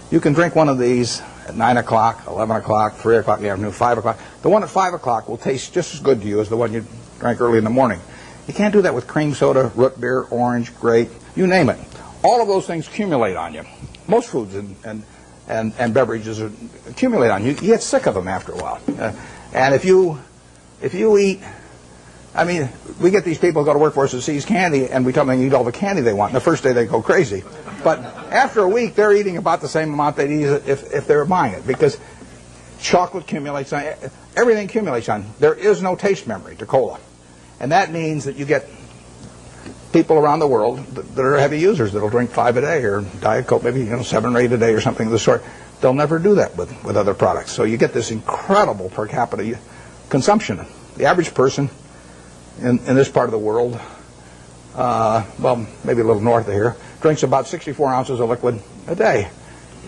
You can drink one of these at 9 o'clock, 11 o'clock, 3 o'clock in the afternoon, 5 o'clock. The one at 5 o'clock will taste just as good to you as the one you drank early in the morning. You can't do that with cream soda, root beer, orange, grape, you name it. All of those things accumulate on you. Most foods and beverages accumulate on you. You get sick of them after a while. And if you eat, I mean, we get these people who go to work for us that seize candy, and we tell them they eat all the candy they want. And the first day they go crazy. But after a week, they're eating about the same amount they'd eat if they were buying it, because chocolate accumulates on, everything accumulates on. There is no taste memory to cola. And that means that you get people around the world that are heavy users that'll drink 5 a day, or Diet Coke, maybe 7 or 8 a day, or something of the sort. They'll never do that with other products. So you get this incredible per capita consumption. The average person in this part of the world, well, maybe a little north of here, drinks about 64 ounces of liquid a day.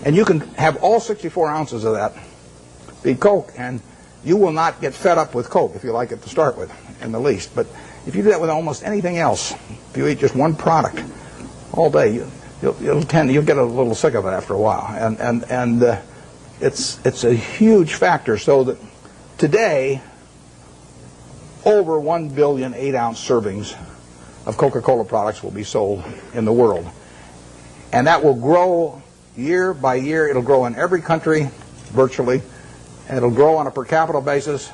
And you can have all 64 ounces of that be Coke, and you will not get fed up with Coke if you like it to start with, in the least. But if you do that with almost anything else, if you eat just one product all day, you'll get a little sick of it after a while. And it's a huge factor. So that today, over 1 billion 8-ounce servings of Coca-Cola products will be sold in the world. And that will grow year by year. It'll grow in every country, virtually. And it'll grow on a per capita basis.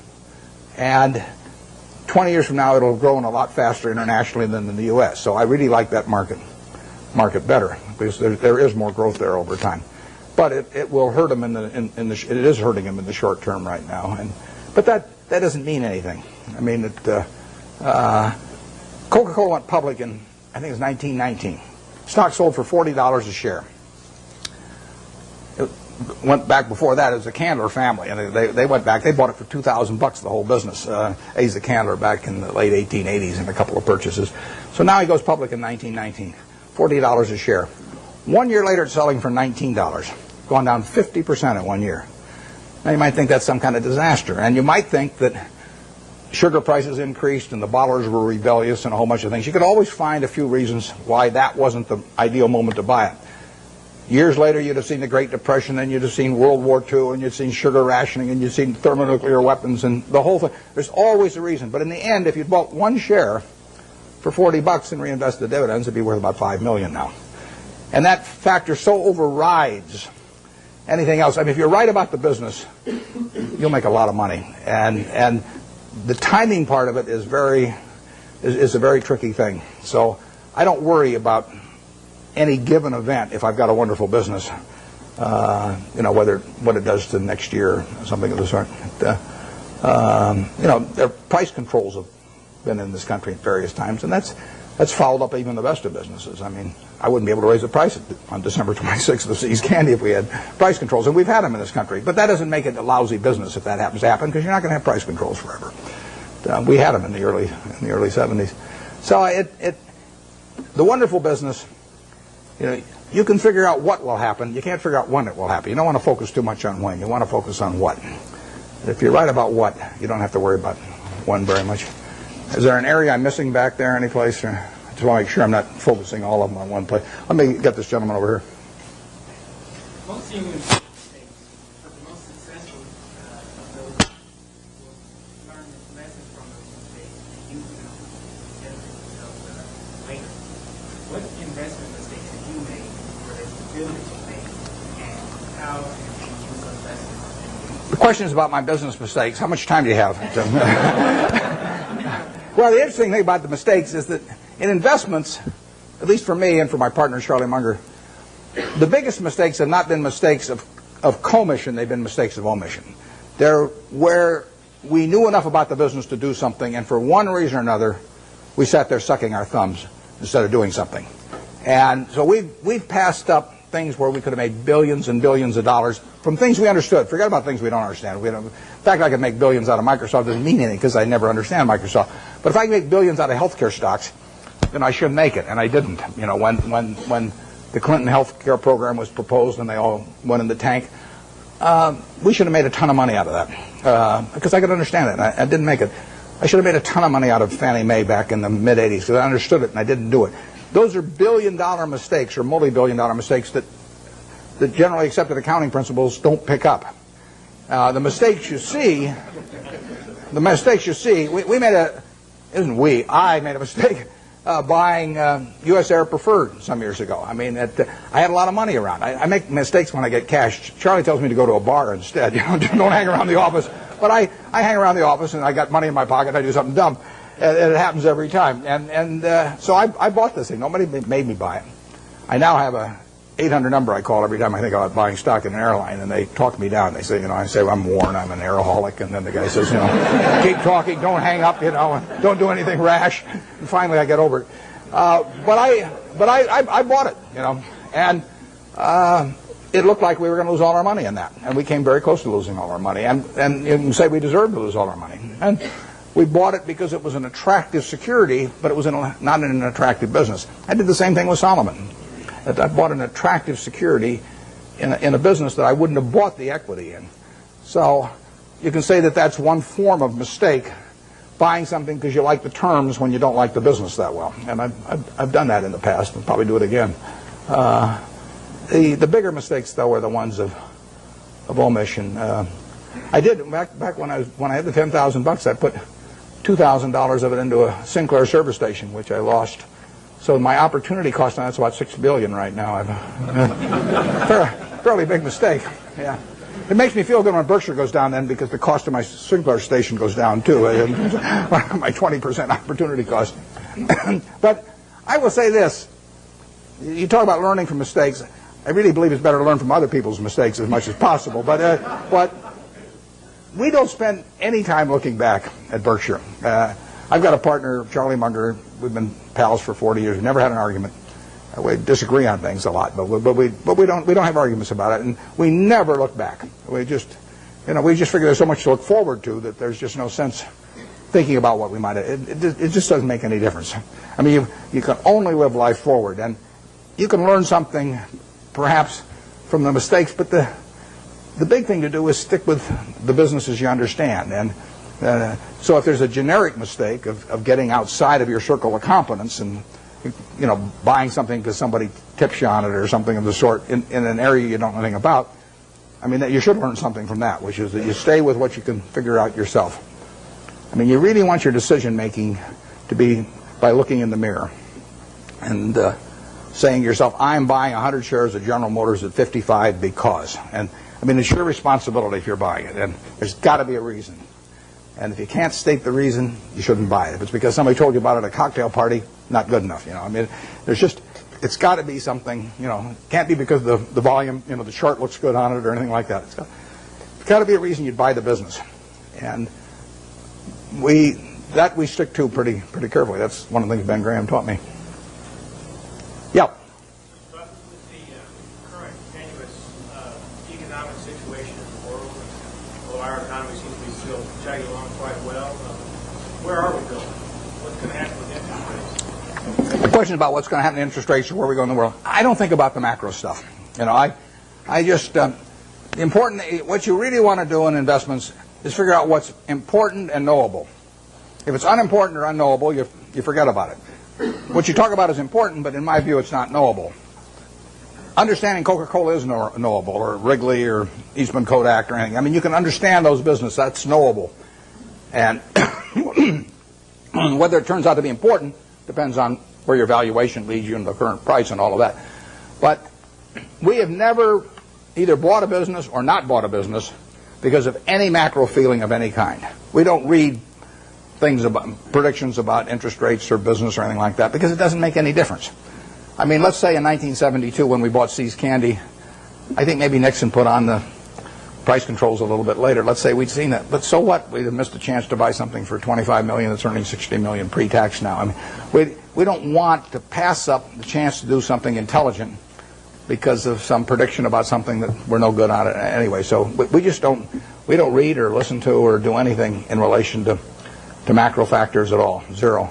And 20 years from now, it'll grow in a lot faster internationally than in the U.S. So I really like that market better, because there is more growth there over time. But it will hurt them it is hurting them in the short term right now. But that doesn't mean anything. I mean, Coca-Cola went public in, I think it was 1919. Stock sold for $40 a share. It went back before that as a Candler family, and they went back. They bought it for $2,000, the whole business. Asa Candler back in the late 1880s in a couple of purchases. So now he goes public in 1919, $40 a share. 1 year later, it's selling for $19, gone down 50% in 1 year. Now you might think that's some kind of disaster, and you might think that sugar prices increased and the bottlers were rebellious and a whole bunch of things. You could always find a few reasons why that wasn't the ideal moment to buy it. Years later, you'd have seen the Great Depression, and you'd have seen World War II, and you'd seen sugar rationing, and you'd seen thermonuclear weapons, and the whole thing. There's always a reason. But in the end, if you'd bought one share for $40 and reinvested the dividends, it'd be worth about $5 million now. And that factor so overrides anything else. I mean, if you're right about the business, you'll make a lot of money. And the timing part of it is a very tricky thing. So I don't worry about any given event if I've got a wonderful business, what it does to next year or something of the sort. Their price controls have been in this country at various times, and that's fouled up even the best of businesses. I mean, I wouldn't be able to raise the price on December 26th of See's Candy if we had price controls, and we've had them in this country. But that doesn't make it a lousy business if that happens to happen, because you're not going to have price controls forever. We had them in the early 70s. So the wonderful business, you can figure out what will happen. You can't figure out when it will happen. You don't want to focus too much on when. You want to focus on what. If you're right about what, you don't have to worry about when very much. Is there an area I'm missing back there any place? I just want to make sure I'm not focusing all of them on one place. Let me get this gentleman over here. Most human mistakes, but the most successful of those will learn lessons from those mistakes and use them to benefit themselves later. What investment mistakes have you made, or that you feel that you made, and how can you use those lessons? The question is about my business mistakes. How much time do you have? Well, the interesting thing about the mistakes is that in investments, at least for me and for my partner Charlie Munger, the biggest mistakes have not been mistakes of commission, they've been mistakes of omission. They're where we knew enough about the business to do something, and for one reason or another, we sat there sucking our thumbs instead of doing something. And so we've passed up things where we could have made billions and billions of dollars from things we understood. Forget about things we don't understand. In fact, I could make billions out of Microsoft. Doesn't mean anything because I never understand Microsoft. But if I can make billions out of healthcare stocks, then I should make it, and I didn't. You know, when the Clinton healthcare program was proposed and they all went in the tank, we should have made a ton of money out of that because I could understand it. And I didn't make it. I should have made a ton of money out of Fannie Mae back in the mid-'80s because I understood it and I didn't do it. Those are billion-dollar mistakes or multi-billion-dollar mistakes that generally accepted accounting principles don't pick up. The mistakes you see, we made I made a mistake buying U.S. Air Preferred some years ago. I mean, I had a lot of money around. I make mistakes when I get cash. Charlie tells me to go to a bar instead. You know, don't hang around the office. But I hang around the office and I got money in my pocket. I do something dumb. And it happens every time. So I bought this thing. Nobody made me buy it. I now have a 800 number I call every time I think about buying stock in an airline, and they talk me down. They say, you know, I say, well, I'm Warren, I'm an airaholic, and then the guy says, you know, keep talking, don't hang up, you know, and don't do anything rash. And finally, I get over it. But I bought it, you know, and it looked like we were going to lose all our money in that, and we came very close to losing all our money, and you can say we deserved to lose all our money, and we bought it because it was an attractive security, but it was not in an attractive business. I did the same thing with Solomon. I bought an attractive security in a business that I wouldn't have bought the equity in. So you can say that that's one form of mistake, buying something because you like the terms when you don't like the business that well. And I've done that in the past and probably do it again. The bigger mistakes, though, are the ones of omission. I did back when I had the $10,000. I put $2,000 of it into a Sinclair service station, which I lost. So my opportunity cost on that's about $6 billion right now. Fairly big mistake. Yeah, it makes me feel good when Berkshire goes down then because the cost of my Sinclair station goes down too. My 20% opportunity cost. But I will say this: you talk about learning from mistakes. I really believe it's better to learn from other people's mistakes as much as possible. But we don't spend any time looking back at Berkshire. I've got a partner, Charlie Munger. We've been pals for 40 years. We've never had an argument. We disagree on things a lot, but we don't have arguments about it. And we never look back. We just figure there's so much to look forward to that there's just no sense thinking about what we might have. It just doesn't make any difference. I mean, you can only live life forward, and you can learn something perhaps from the mistakes, but the big thing to do is stick with the businesses you understand. And so if there's a generic mistake of getting outside of your circle of competence and, you know, buying something because somebody tips you on it or something of the sort in an area you don't know anything about, I mean, that you should learn something from that, which is that you stay with what you can figure out yourself. I mean, you really want your decision making to be by looking in the mirror and saying to yourself, I'm buying 100 shares of General Motors at 55 because. And I mean, it's your responsibility if you're buying it, and there's got to be a reason. And if you can't state the reason, you shouldn't buy it. If it's because somebody told you about it at a cocktail party, not good enough. You know, I mean, it's got to be something. You know, it can't be because the volume, you know, the chart looks good on it or anything like that. It's got to be a reason you'd buy the business, and we stick to pretty carefully. That's one of the things Ben Graham taught me. Yeah. But with the current tenuous economic situation in the world, although our economy seems to be still chugging along quite well, where are we going? What's going to happen with interest rates? The question about what's going to happen to interest rates or where we go in the world, I don't think about the macro stuff. You know, I just important. What you really want to do in investments is figure out what's important and knowable. If it's unimportant or unknowable, you forget about it. What you talk about is important, but in my view, it's not knowable. Understanding Coca-Cola is knowable, or Wrigley, or Eastman Kodak, or anything. I mean, you can understand those businesses. That's knowable. And whether it turns out to be important depends on where your valuation leads you and the current price and all of that. But we have never either bought a business or not bought a business because of any macro feeling of any kind. We don't read things about predictions about interest rates or business or anything like that because it doesn't make any difference. I mean, let's say in 1972 when we bought See's Candy, I think maybe Nixon put on the price controls a little bit later. Let's say we'd seen that. But so what? We'd have missed a chance to buy something for $25 million that's earning $60 million pre-tax now. I mean, we don't want to pass up the chance to do something intelligent because of some prediction about something that we're no good on it anyway. So we just don't read or listen to or do anything in relation to macro factors at all. Zero.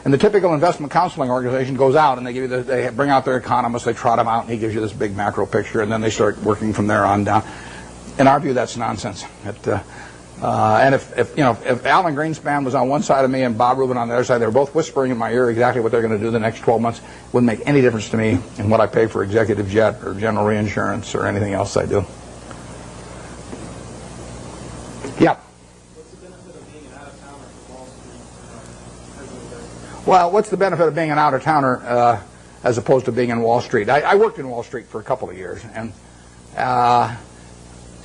And the typical investment counseling organization goes out and they bring out their economists, they trot him out, and he gives you this big macro picture, and then they start working from there on down. In our view, that's nonsense. And if Alan Greenspan was on one side of me and Bob Rubin on the other side, they were both whispering in my ear exactly what they're going to do the next 12 months. It wouldn't make any difference to me in what I pay for executive jet or general reinsurance or anything else I do. Yeah. What's the benefit of being an out-of-towner for Wall Street as an investor? Well, what's the benefit of being an out-of-towner as opposed to being in Wall Street? I worked in Wall Street for a couple of years, and I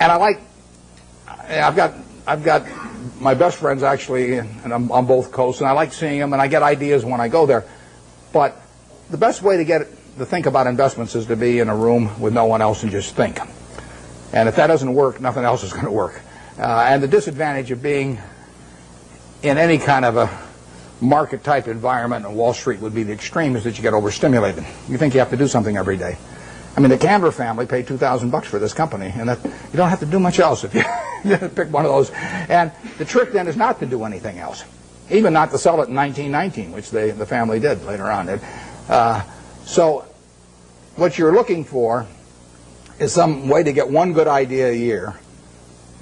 like. I've got my best friends actually, and I'm on both coasts, and I like seeing them, and I get ideas when I go there. But the best way to think about investments is to be in a room with no one else and just think. And if that doesn't work, nothing else is going to work. And the disadvantage of being in any kind of a market-type environment in Wall Street would be the extreme is that you get overstimulated. You think you have to do something every day. I mean, the Canver family paid $2,000 for this company, and you don't have to do much else if you pick one of those. And the trick then is not to do anything else, even not to sell it in 1919, which the family did later on. So what you're looking for is some way to get one good idea a year,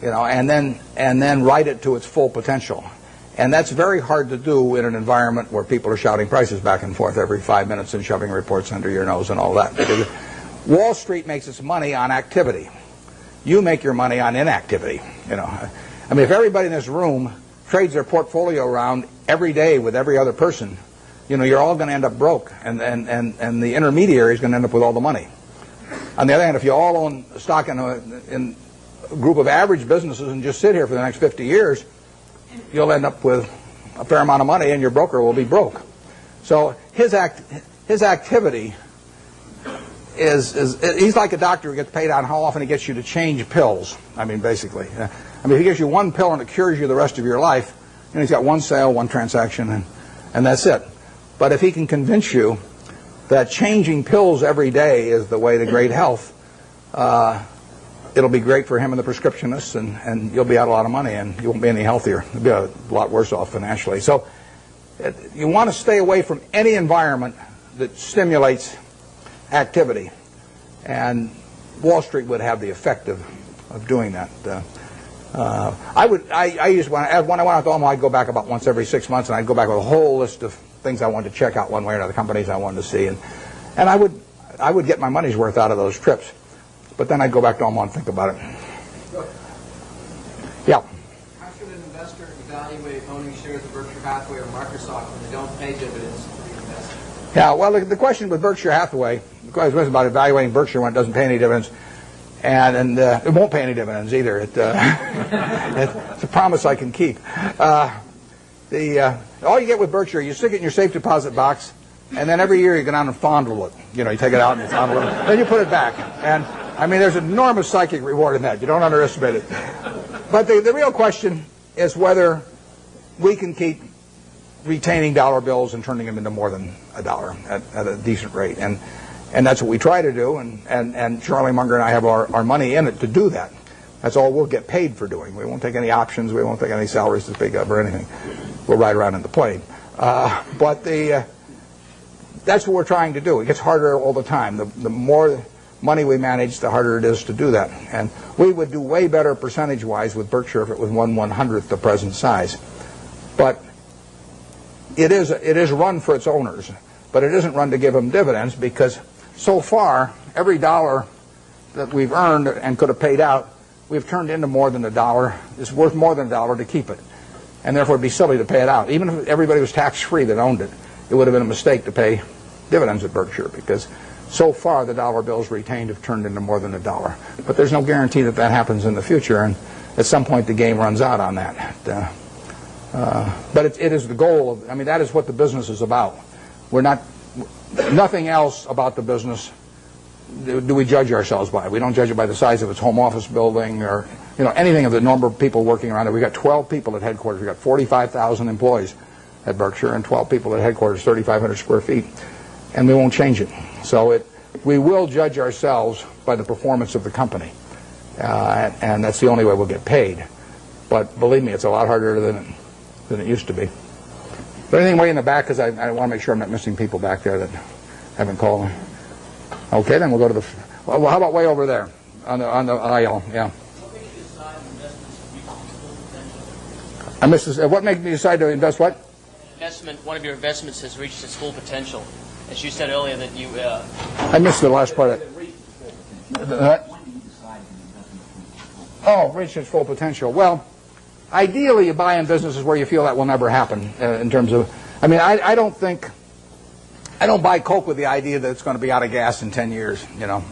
and then write it to its full potential. And that's very hard to do in an environment where people are shouting prices back and forth every 5 minutes and shoving reports under your nose and all that. Because Wall Street makes its money on activity. You make your money on inactivity. I mean, if everybody in this room trades their portfolio around every day with every other person, you're all going to end up broke, and the intermediary is going to end up with all the money. On the other hand, if you all own stock in a group of average businesses and just sit here for the next 50 years, you'll end up with a fair amount of money, and your broker will be broke. So his activity he's like a doctor who gets paid on how often he gets you to change pills. I mean, basically. If he gives you one pill and it cures you the rest of your life, he's got one sale, one transaction, and that's it. But if he can convince you that changing pills every day is the way to great health, it'll be great for him and the prescriptionists, and you'll be out a lot of money, and you won't be any healthier. You'll be a lot worse off financially. So you want to stay away from any environment that stimulates activity, and Wall Street would have the effect of doing that. When I went out to Omaha, I'd go back about once every 6 months, and I'd go back with a whole list of things I wanted to check out one way or another, companies I wanted to see, and I would get my money's worth out of those trips. But then I'd go back to Omaha and think about it. Yeah. How should an investor evaluate owning shares of Berkshire Hathaway or Microsoft when they don't pay dividends to the investor? Yeah, well, the question with Berkshire Hathaway, the question was about evaluating Berkshire when it doesn't pay any dividends, and it won't pay any dividends either. It's a promise I can keep. All you get with Berkshire, you stick it in your safe deposit box, and then every year you go down and fondle it. You take it out and fondle it, then you put it back. And I mean, there's enormous psychic reward in that. You don't underestimate it. But the real question is whether we can keep retaining dollar bills and turning them into more than a dollar at a decent rate. And that's what we try to do. And Charlie Munger and I have our money in it to do that. That's all we'll get paid for doing. We won't take any options. We won't take any salaries to speak of or anything. We'll ride around in the plane. But that's what we're trying to do. It gets harder all the time. The more money we manage, the harder it is to do that. And we would do way better percentage-wise with Berkshire if it was 1/100th the present size. But it is run for its owners, but it isn't run to give them dividends, because so far every dollar that we've earned and could have paid out, we've turned into more than a dollar. It's worth more than a dollar to keep it, and therefore it'd be silly to pay it out. Even if everybody was tax-free that owned it, it would have been a mistake to pay dividends at Berkshire, because so far the dollar bills retained have turned into more than a dollar. But there's no guarantee that that happens in the future, and at some point the game runs out on that. But it is the goal of, that is what the business is about. Nothing else about the business do we judge ourselves by. We don't judge it by the size of its home office building or anything of the number of people working around it. We've got 12 people at headquarters. We've got 45,000 employees at Berkshire and 12 people at headquarters, 3,500 square feet. And we won't change it. So we will judge ourselves by the performance of the company. And that's the only way we'll get paid. But believe me, it's a lot harder than it used to be. Is there anything way in the back? Because I want to make sure I'm not missing people back there that haven't called. Okay, then we'll go to the... Well, how about way over there on the aisle? Yeah. What makes you decide investments reach its full potential? I missed this. What made me decide to invest what? One of your investments has reached its full potential. As you said earlier that you... I missed the last part of it. Oh, reach its full potential. Well, ideally you buy in businesses where you feel that will never happen in terms of... I mean, I don't buy Coke with the idea that it's going to be out of gas in 10 years,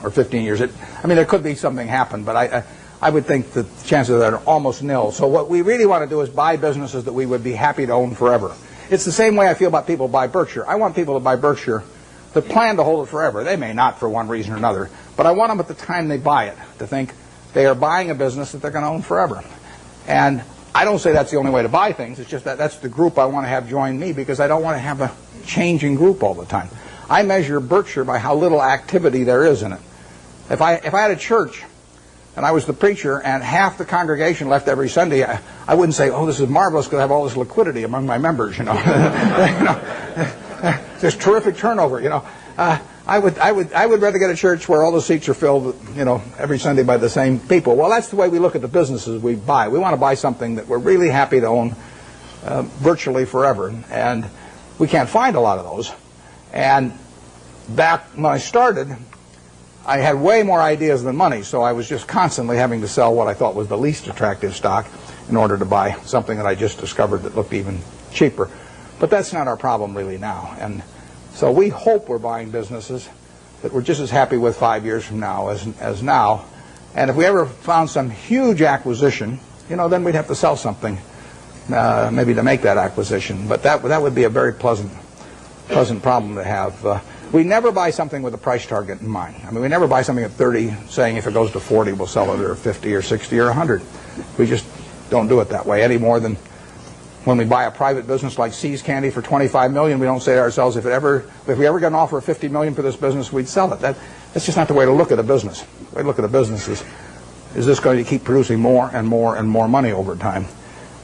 or 15 years. I mean, there could be something happen, but I would think that the chances of that are almost nil. So what we really want to do is buy businesses that we would be happy to own forever. It's the same way I feel about people who buy Berkshire. I want people to buy Berkshire that plan to hold it forever. They may not for one reason or another, but I want them at the time they buy it to think they are buying a business that they're going to own forever. And I don't say that's the only way to buy things. It's just that that's the group I want to have join me because I don't want to have a changing group all the time. I measure Berkshire by how little activity there is in it. If I had a church and I was the preacher and half the congregation left every Sunday, I wouldn't say, oh, this is marvelous because I have all this liquidity among my members, There's terrific turnover, I would rather get a church where all the seats are filled, every Sunday by the same people. Well, that's the way we look at the businesses we buy. We want to buy something that we're really happy to own virtually forever, and we can't find a lot of those. And back when I started, I had way more ideas than money, so I was just constantly having to sell what I thought was the least attractive stock in order to buy something that I just discovered that looked even cheaper. But that's not our problem really now. And so we hope we're buying businesses that we're just as happy with 5 years from now as now. And if we ever found some huge acquisition, then we'd have to sell something maybe to make that acquisition. But that would be a very pleasant problem to have. We never buy something with a price target in mind. I mean, we never buy something at 30 saying if it goes to 40, we'll sell it, or 50 or 60 or 100. We just don't do it that way any more than when we buy a private business like See's Candy for $25 million, we don't say to ourselves, if we ever got an offer of $50 million for this business, we'd sell it. That's just not the way to look at a business. The way to look at a business is this going to keep producing more and more and more money over time?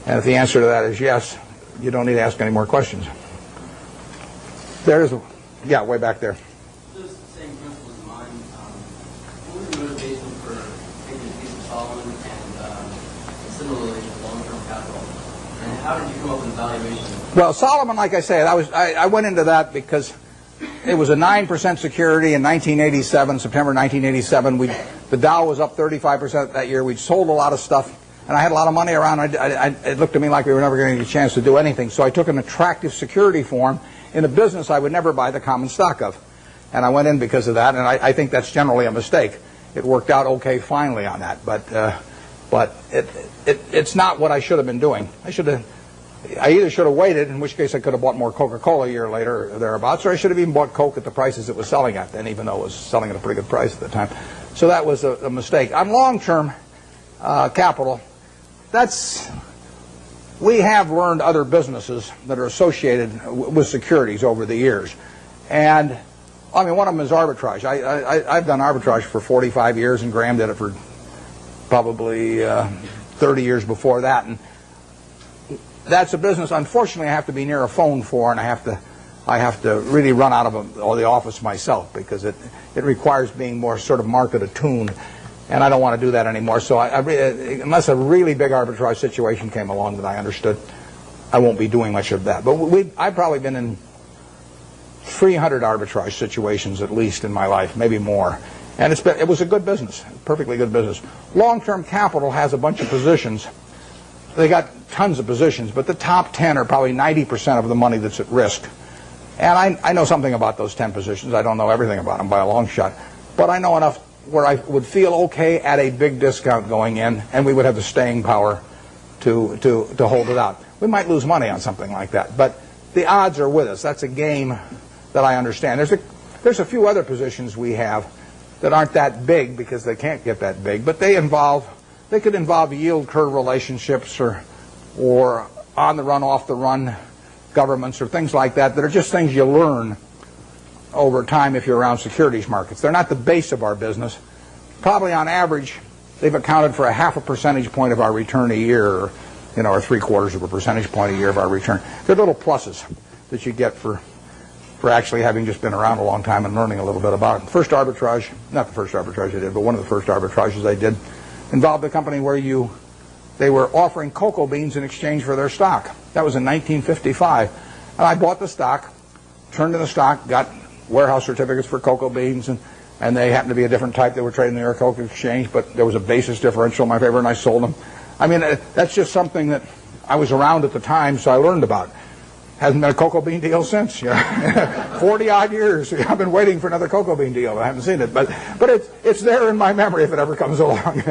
And if the answer to that is yes, you don't need to ask any more questions. Yeah, way back there. Those same principles in mind, what was your motivation for taking a piece of Solomon and similarly long-term capital? And how did you come up with the valuation? Well, Solomon, like I said, I went into that because it was a 9% security in 1987, September 1987. The Dow was up 35% that year. We'd sold a lot of stuff, and I had a lot of money around. It looked to me like we were never going to get a chance to do anything. So I took an attractive security form in a business I would never buy the common stock of. And I went in because of that, and I think that's generally a mistake. It worked out okay finally on that, but it's not what I should have been doing. I either should have waited, in which case I could have bought more Coca-Cola a year later or thereabouts, or I should have even bought Coke at the prices it was selling at then, even though it was selling at a pretty good price at the time. So that was a mistake. On long-term capital, we have learned other businesses that are associated with securities over the years. And, I mean, one of them is arbitrage. I've done arbitrage for 45 years, and Graham did it for probably 30 years before that. And that's a business, unfortunately, I have to be near a phone for, and I have to really run out of the office myself because it requires being more sort of market attuned. And I don't want to do that anymore. So unless a really big arbitrage situation came along that I understood, I won't be doing much of that. But I've probably been in 300 arbitrage situations at least in my life, maybe more. And it was a good business, perfectly good business. Long-term capital has a bunch of positions. They got tons of positions, but the top 10 are probably 90% of the money that's at risk. And I know something about those 10 positions. I don't know everything about them by a long shot. But I know enough where I would feel okay at a big discount going in, and we would have the staying power to hold it out. We might lose money on something like that, but the odds are with us. That's a game that I understand. There's a few other positions we have that aren't that big because they can't get that big, but they could involve yield curve relationships or on the run, off the run governments or things like that are just things you learn over time if you're around securities markets. They're not the base of our business. Probably on average, they've accounted for a half a percentage point of our return a year, or 3/4 of a percentage point a year of our return. They're little pluses that you get for actually having just been around a long time and learning a little bit about it. Not the first arbitrage I did, but one of the first arbitrages I did involved a company where they were offering cocoa beans in exchange for their stock. That was in 1955. And I bought the stock, turned in the stock, got warehouse certificates for cocoa beans, and they happened to be a different type. They were trading in the New York Cocoa Exchange, but there was a basis differential in my favor, and I sold them. I mean, that's just something that I was around at the time, so I learned about. Hasn't been a cocoa bean deal since. 40-odd years. I've been waiting for another cocoa bean deal. I haven't seen it, but it's there in my memory if it ever comes along.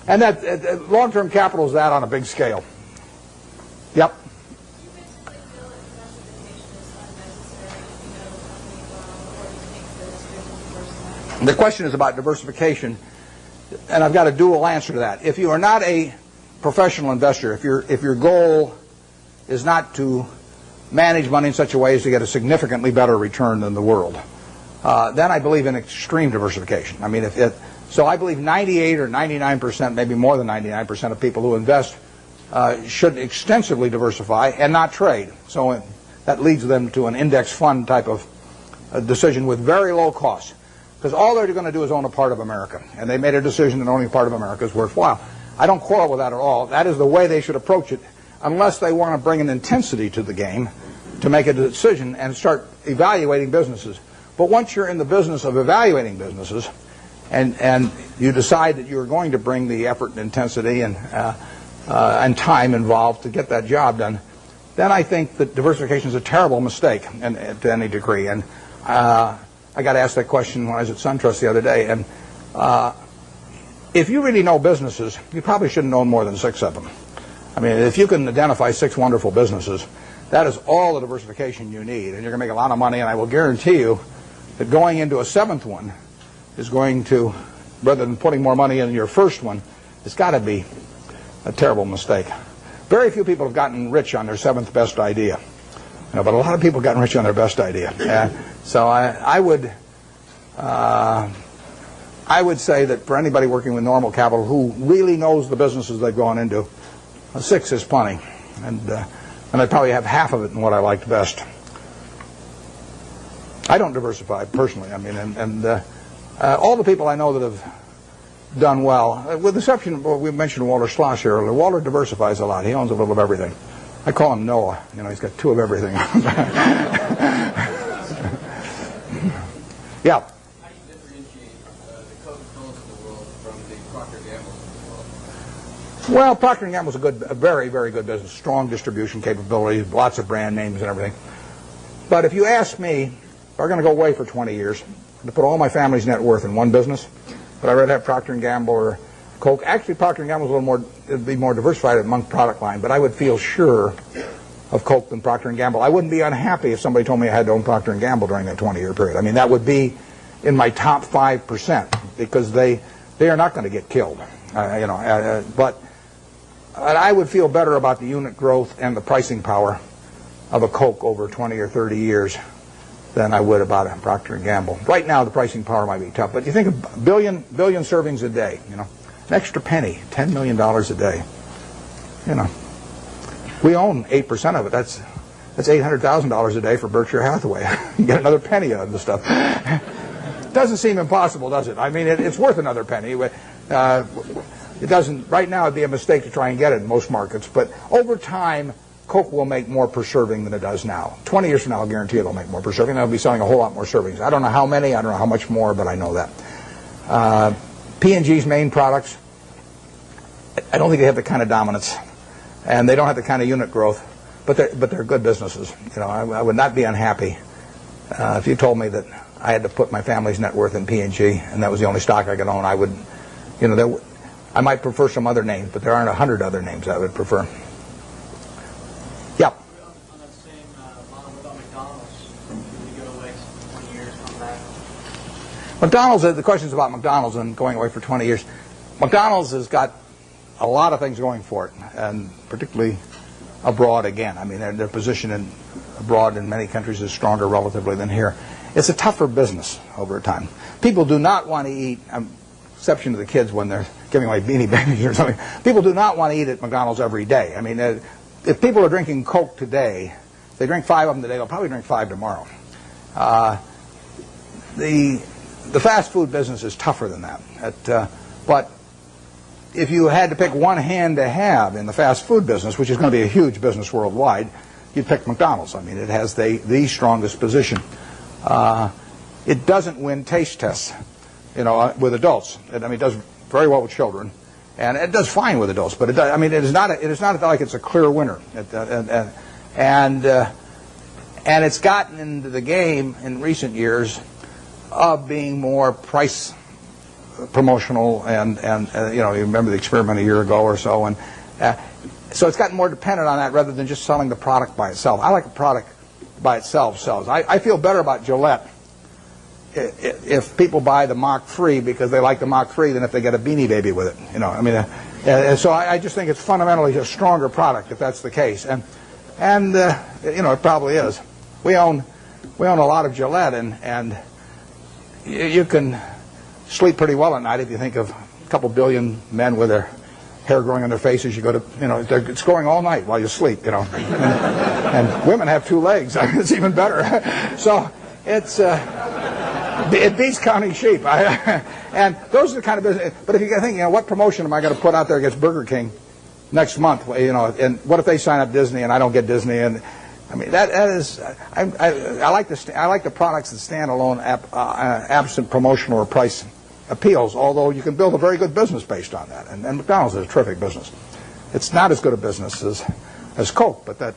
And that long-term capital is that on a big scale. Yep. The question is about diversification, and I've got a dual answer to that. If you are not a professional investor, if your goal is not to manage money in such a way as to get a significantly better return than the world, then I believe in extreme diversification. I mean, so I believe 98 or 99%, maybe more than 99% of people who invest should extensively diversify and not trade. So that leads them to an index fund type of decision with very low cost. Because all they're going to do is own a part of America. And they made a decision that owning a part of America is worthwhile. I don't quarrel with that at all. That is the way they should approach it, unless they want to bring an intensity to the game to make a decision and start evaluating businesses. But once you're in the business of evaluating businesses, and you decide that you're going to bring the effort and intensity and time involved to get that job done, then I think that diversification is a terrible mistake to any degree. And I got asked that question when I was at SunTrust the other day. And if you really know businesses, you probably shouldn't own more than 6 of them. I mean, if you can identify 6 wonderful businesses, that is all the diversification you need. And you're going to make a lot of money. And I will guarantee you that going into a 7th one is going to, rather than putting more money in your first one, it's got to be a terrible mistake. Very few people have gotten rich on their 7th best idea. But a lot of people have gotten rich on their best idea. So I would say that for anybody working with normal capital who really knows the businesses they've gone into, a 6 is plenty. And I probably have half of it in what I liked best. I don't diversify personally. I mean, and all the people I know that have done well, with the exception of what we mentioned Walter Schloss here earlier, Walter diversifies a lot. He owns a little of everything. I call him Noah. He's got 2 of everything. Yeah. How do you differentiate the Coca-Colas of the world from the Procter & Gamble's of the world? Well, Procter & Gamble's a very, very good business. Strong distribution capabilities, lots of brand names and everything. But if you ask me, if I'm going to go away for 20 years, to put all my family's net worth in one business, but I'd rather have Procter & Gamble or Coke. Actually, Procter & Gamble's a little more, it'd be more diversified among product line, but I would feel sure of Coke than Procter & Gamble. I wouldn't be unhappy if somebody told me I had to own Procter & Gamble during that 20-year period. I mean, that would be in my top 5% because they are not going to get killed. But I would feel better about the unit growth and the pricing power of a Coke over 20 or 30 years than I would about a Procter & Gamble. Right now, the pricing power might be tough, but you think of billion servings a day, an extra penny, $10 million a day. We own 8% of it. That's $800,000 a day for Berkshire Hathaway. You get another penny out of the stuff. Doesn't seem impossible, does it? I mean, it's worth another penny. It doesn't. Right now, it'd be a mistake to try and get it in most markets. But over time, Coke will make more per serving than it does now. 20 years from now, I'll guarantee it'll make more per serving. They'll be selling a whole lot more servings. I don't know how many. I don't know how much more, but I know that. P&G's main products, I don't think they have the kind of dominance, and they don't have the kind of unit growth, but they're good businesses. I would not be unhappy if you told me that I had to put my family's net worth in P&G, and that was the only stock I could own. I would, I might prefer some other names, but there aren't 100 other names I would prefer. Yeah. On that same model, what about McDonald's? Did you go away for 20 years, come back? McDonald's, the question's about McDonald's and going away for 20 years. McDonald's has got a lot of things going for it, and particularly abroad again. I mean, their position abroad in many countries is stronger relatively than here. it's a tougher business over time. People do not want to eat, exception to the kids when they're giving away Beanie Babies or something, people do not want to eat at McDonald's every day. I mean, if people are drinking Coke today, they drink 5 of them today, they'll probably drink 5 tomorrow. The fast food business is tougher than that. But if you had to pick one hand to have in the fast food business, which is going to be a huge business worldwide, you'd pick McDonald's. I mean, it has the strongest position. It doesn't win taste tests, with adults. It does very well with children, and it does fine with adults. But it is not like it's a clear winner. And it's gotten into the game in recent years of being more price promotional, and you remember the experiment a year ago or so, and so it's gotten more dependent on that rather than just selling the product by itself. I like a product by itself sells. I feel better about Gillette if people buy the Mach 3 because they like the Mach 3 than if they get a Beanie Baby with it. So I just think it's fundamentally a stronger product if that's the case, and it probably is. We own a lot of Gillette, and you can sleep pretty well at night if you think of a couple billion men with their hair growing on their faces. You go to, it's growing all night while you sleep, and women have 2 legs. It's even better. So it beats counting sheep. And those are the kind of business. But if you think, what promotion am I going to put out there against Burger King next month? And what if they sign up Disney and I don't get Disney? And I mean, that is, I like the products that stand alone, absent promotional or price appeals. Although you can build a very good business based on that, and McDonald's is a terrific business. It's not as good a business as Coke, but there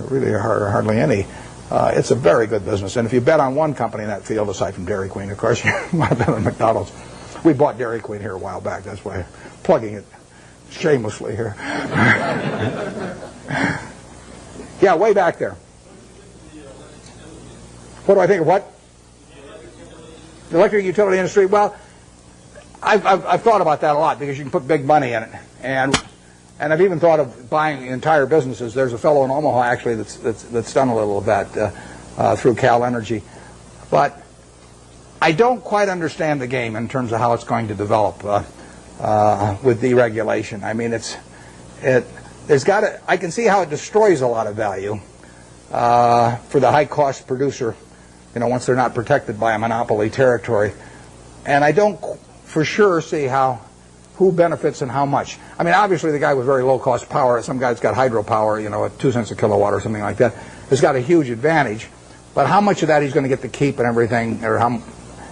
really are hardly any. It's a very good business, and if you bet on one company in that field, aside from Dairy Queen, of course, you might have bet on McDonald's. We bought Dairy Queen here a while back. That's why I'm plugging it shamelessly here. Yeah, way back there. What do I think of what? The electric utility industry. Well, I've thought about that a lot because you can put big money in it, and I've even thought of buying entire businesses. There's a fellow in Omaha actually that's done a little of that through Cal Energy, but I don't quite understand the game in terms of how it's going to develop with deregulation. I mean, I can see how it destroys a lot of value for the high-cost producer, once they're not protected by a monopoly territory. And I don't for sure see who benefits and how much. I mean, obviously the guy with very low-cost power, some guy's got hydropower, at 2 cents a kilowatt or something like that, has got a huge advantage. But how much of that he's going to get to keep and everything, or how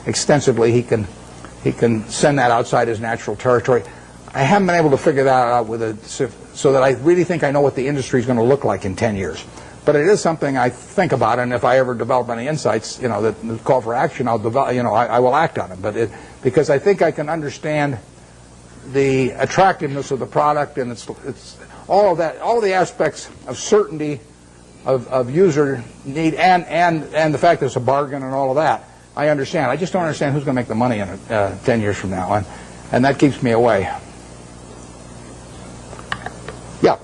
extensively he can send that outside his natural territory, I haven't been able to figure that out so that I really think I know what the industry is going to look like in 10 years. But it is something I think about, and if I ever develop any insights, that call for action, I'll develop. I will act on it. But because I think I can understand the attractiveness of the product, and it's all of that, all of the aspects of certainty, of user need, and the fact that it's a bargain and all of that. I understand. I just don't understand who's going to make the money in it 10 years from now, and that keeps me away. Yeah.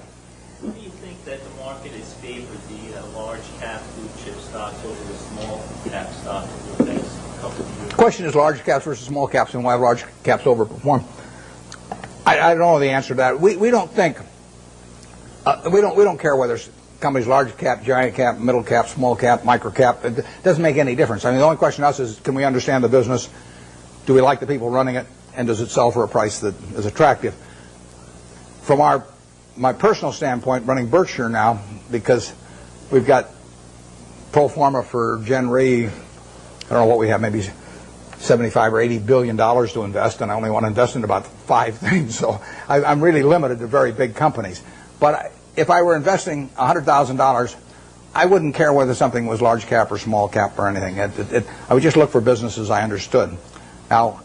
Why do you think that the market has favored the large cap blue chip stocks over the small cap stocks over the next couple of years? The question is large caps versus small caps, and why large caps overperform. I don't know the answer to that. We don't think we don't care whether companies large cap, giant cap, middle cap, small cap, micro cap. It doesn't make any difference. I mean, the only question to us is, can we understand the business? Do we like the people running it? And does it sell for a price that is attractive? From my personal standpoint, running Berkshire now, because we've got pro forma for Gen Re, I don't know what we have, maybe $75 or $80 billion to invest, and I only want to invest in about 5 things. So I'm really limited to very big companies. But if I were investing $100,000, I wouldn't care whether something was large cap or small cap or anything. I would just look for businesses I understood. Now,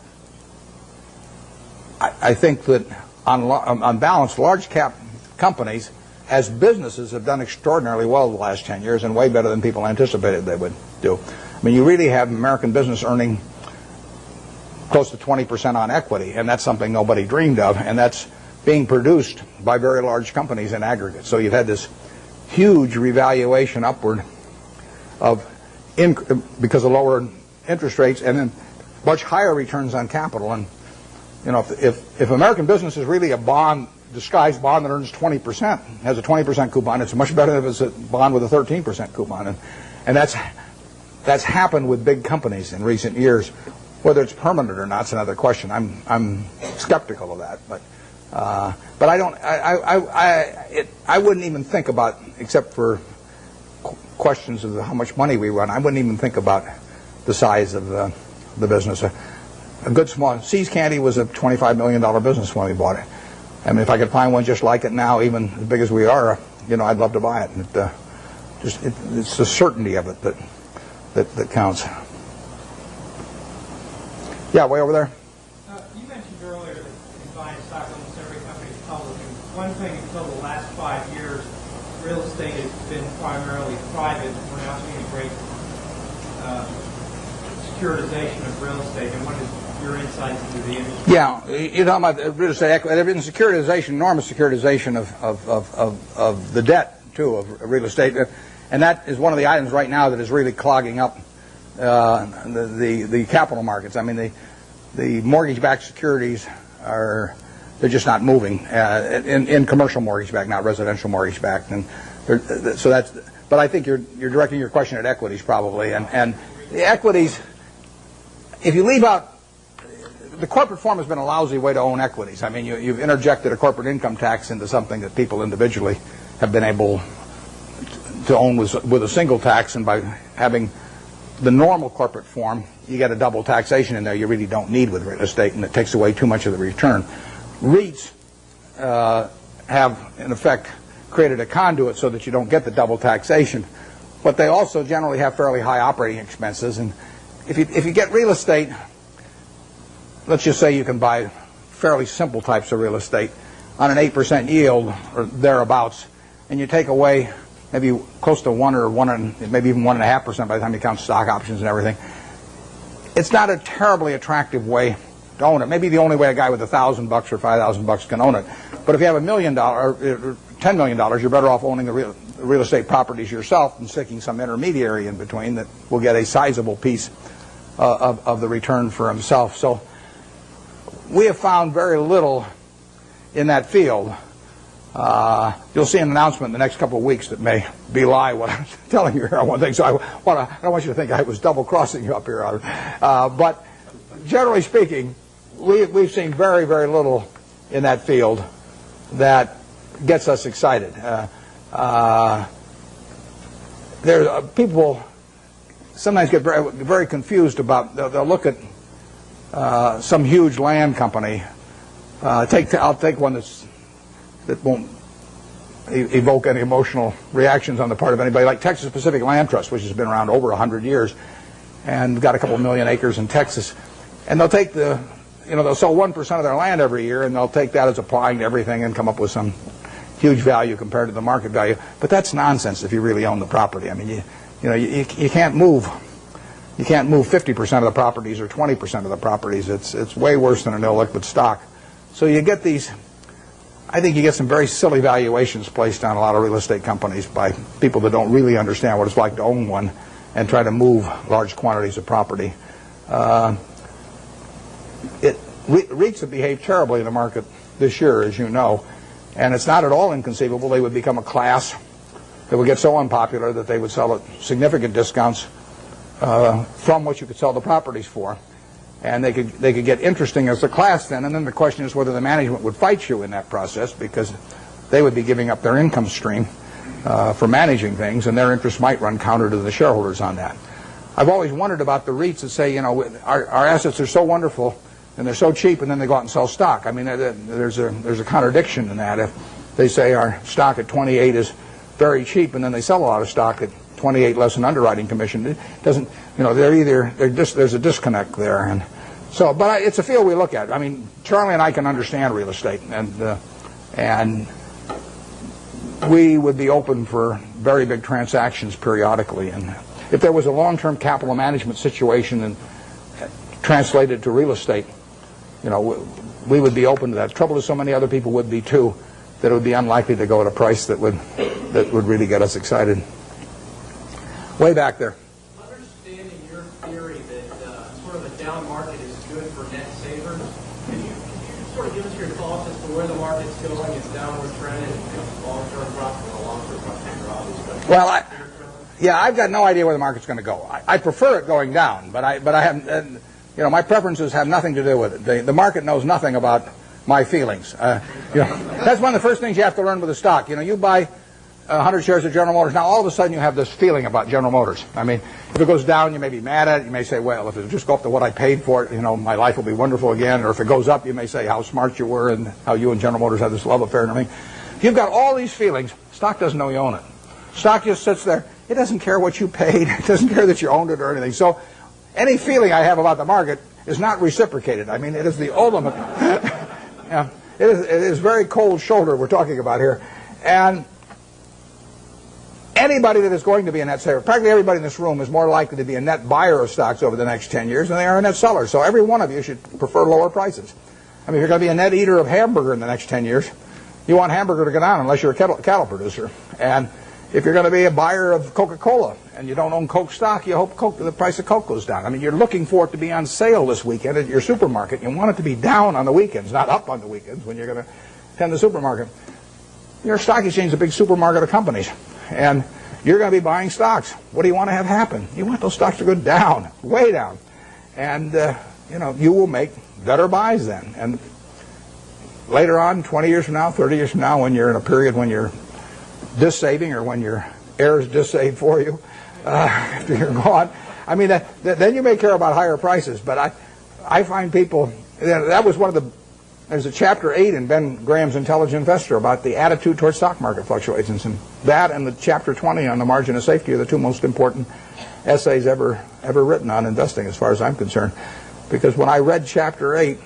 I think that on balance, large cap companies as businesses have done extraordinarily well the last 10 years, and way better than people anticipated they would do. I mean, you really have American business earning close to 20% on equity, and that's something nobody dreamed of, and that's being produced by very large companies in aggregate. So you've had this huge revaluation upward of because of lower interest rates, and then much higher returns on capital. And if American business is really a bond, disguised bond that earns 20%, has a 20% coupon, it's much better than if it's a bond with a 13% coupon. And that's happened with big companies in recent years. Whether it's permanent or not is another question. I'm skeptical of that, but I don't. I wouldn't even think about, except for questions of how much money we run, I wouldn't even think about the size of the business. A good small See's Candy was a $25 million business when we bought it. I mean, if I could find one just like it now, even as big as we are, I'd love to buy it. It's the certainty of it that counts. Yeah, way over there. You mentioned earlier that in buying stock, almost every company is public. And one thing until the last 5 years, real estate has been primarily private. We're now seeing a great securitization of real estate. And what is your insights into the industry? Yeah, you're talking about real estate equity. There's been securitization, enormous securitization of the debt, too, of real estate. And that is one of the items right now that is really clogging up the capital markets. I mean, the mortgage-backed securities they're just not moving in commercial mortgage-backed, not residential mortgage-backed. And so that's. But I think you're directing your question at equities probably, and the equities. If you leave out, the corporate form has been a lousy way to own equities. I mean, you've interjected a corporate income tax into something that people individually have been able to own with a single tax, and by having the normal corporate form, you get a double taxation in there you really don't need with real estate, and it takes away too much of the return. REITs have, in effect, created a conduit so that you don't get the double taxation, but they also generally have fairly high operating expenses. And if you get real estate, let's just say you can buy fairly simple types of real estate on an 8% yield or thereabouts, and you take away maybe close to 1 or 1, maybe even 1.5% by the time you count stock options and everything. It's not a terribly attractive way to own it. Maybe the only way a guy with $1,000 or $5,000 can own it. But if you have $1 million or $10 million, you're better off owning the real estate properties yourself and sticking some intermediary in between that will get a sizable piece of the return for himself. So we have found very little in that field. You'll see an announcement in the next couple of weeks that may belie what I'm telling you here on one thing. So I don't want you to think I was double-crossing you up here. But generally speaking, we've seen very, very little in that field that gets us excited. People sometimes get very, very confused about. They'll look at some huge land company. I'll take one that won't evoke any emotional reactions on the part of anybody, like Texas Pacific Land Trust, which has been around over 100 years and got a couple million acres in Texas. And they'll take they'll sell 1% of their land every year, and they'll take that as applying to everything and come up with some huge value compared to the market value. But that's nonsense if you really own the property. I mean, you can't move. You can't move 50% of the properties or 20% of the properties. It's way worse than an illiquid stock. So you get these. I think you get some very silly valuations placed on a lot of real estate companies by people that don't really understand what it's like to own one and try to move large quantities of property. REITs have behaved terribly in the market this year, as you know, and it's not at all inconceivable they would become a class that would get so unpopular that they would sell at significant discounts from what you could sell the properties for. And they could get interesting as a class then, and then the question is whether the management would fight you in that process, because they would be giving up their income stream for managing things, and their interests might run counter to the shareholders on that. I've always wondered about the REITs that say, our assets are so wonderful and they're so cheap, and then they go out and sell stock. I mean, there's a contradiction in that. If they say our stock at 28 is very cheap, and then they sell a lot of stock at 28 less an underwriting commission, it doesn't. There's a disconnect there, and so. But it's a field we look at. I mean, Charlie and I can understand real estate, and we would be open for very big transactions periodically. And if there was a long-term capital management situation and translated to real estate, we would be open to that. The trouble is, so many other people would be too, that it would be unlikely to go at a price that would really get us excited. Way back there. Letters where the market's going, its downward trend, and long-term profit and a long-term profit? Well, yeah, I've got no idea where the market's going to go. I prefer it going down, but I haven't. My preferences have nothing to do with it. The market knows nothing about my feelings. That's one of the first things you have to learn with a stock. You buy 100 shares of General Motors. Now, all of a sudden, you have this feeling about General Motors. I mean, if it goes down, you may be mad at it. You may say, well, if it just go up to what I paid for it, my life will be wonderful again. Or if it goes up, you may say how smart you were and how you and General Motors have this love affair and everything. You've got all these feelings. Stock doesn't know you own it. Stock just sits there. It doesn't care what you paid. It doesn't care that you owned it or anything. So any feeling I have about the market is not reciprocated. I mean, it is the ultimate. It is very cold shoulder we're talking about here. And anybody that is going to be a net saver, practically everybody in this room is more likely to be a net buyer of stocks over the next 10 years than they are a net seller. So every one of you should prefer lower prices. I mean, if you're going to be a net eater of hamburger in the next 10 years, you want hamburger to go down unless you're a cattle producer. And if you're going to be a buyer of Coca-Cola and you don't own Coke stock, you hope the price of Coke goes down. I mean, you're looking for it to be on sale this weekend at your supermarket. You want it to be down on the weekends, not up on the weekends when you're going to attend the supermarket. Your stock exchange is a big supermarket of companies, and you're going to be buying stocks. What do you want to have happen? You want those stocks to go down, way down. And, you will make better buys then. And later on, 20 years from now, 30 years from now, when you're in a period when you're dis-saving or when your heirs dis-save for you after you're gone, I mean, then you may care about higher prices. But I find people, that was one of the, there's a chapter 8 in Ben Graham's Intelligent Investor about the attitude towards stock market fluctuations. And that and the chapter 20 on the margin of safety are the two most important essays ever written on investing as far as I'm concerned. Because when I read chapter 8,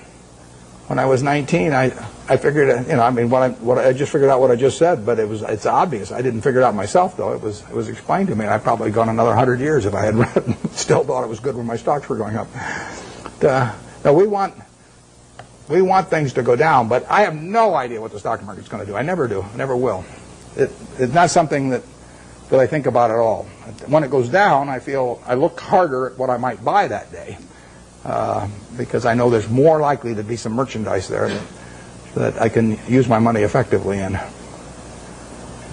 when I was 19, I figured, I just figured out what I just said, but it's obvious. I didn't figure it out myself, though. It was explained to me. I'd probably gone another 100 years if I had read it. Still thought it was good when my stocks were going up. No, we want things to go down, but I have no idea what the stock market's going to do. I never do. I never will. It's not something that I think about at all. When it goes down, I look harder at what I might buy that day. Because I know there's more likely to be some merchandise there that I can use my money effectively in.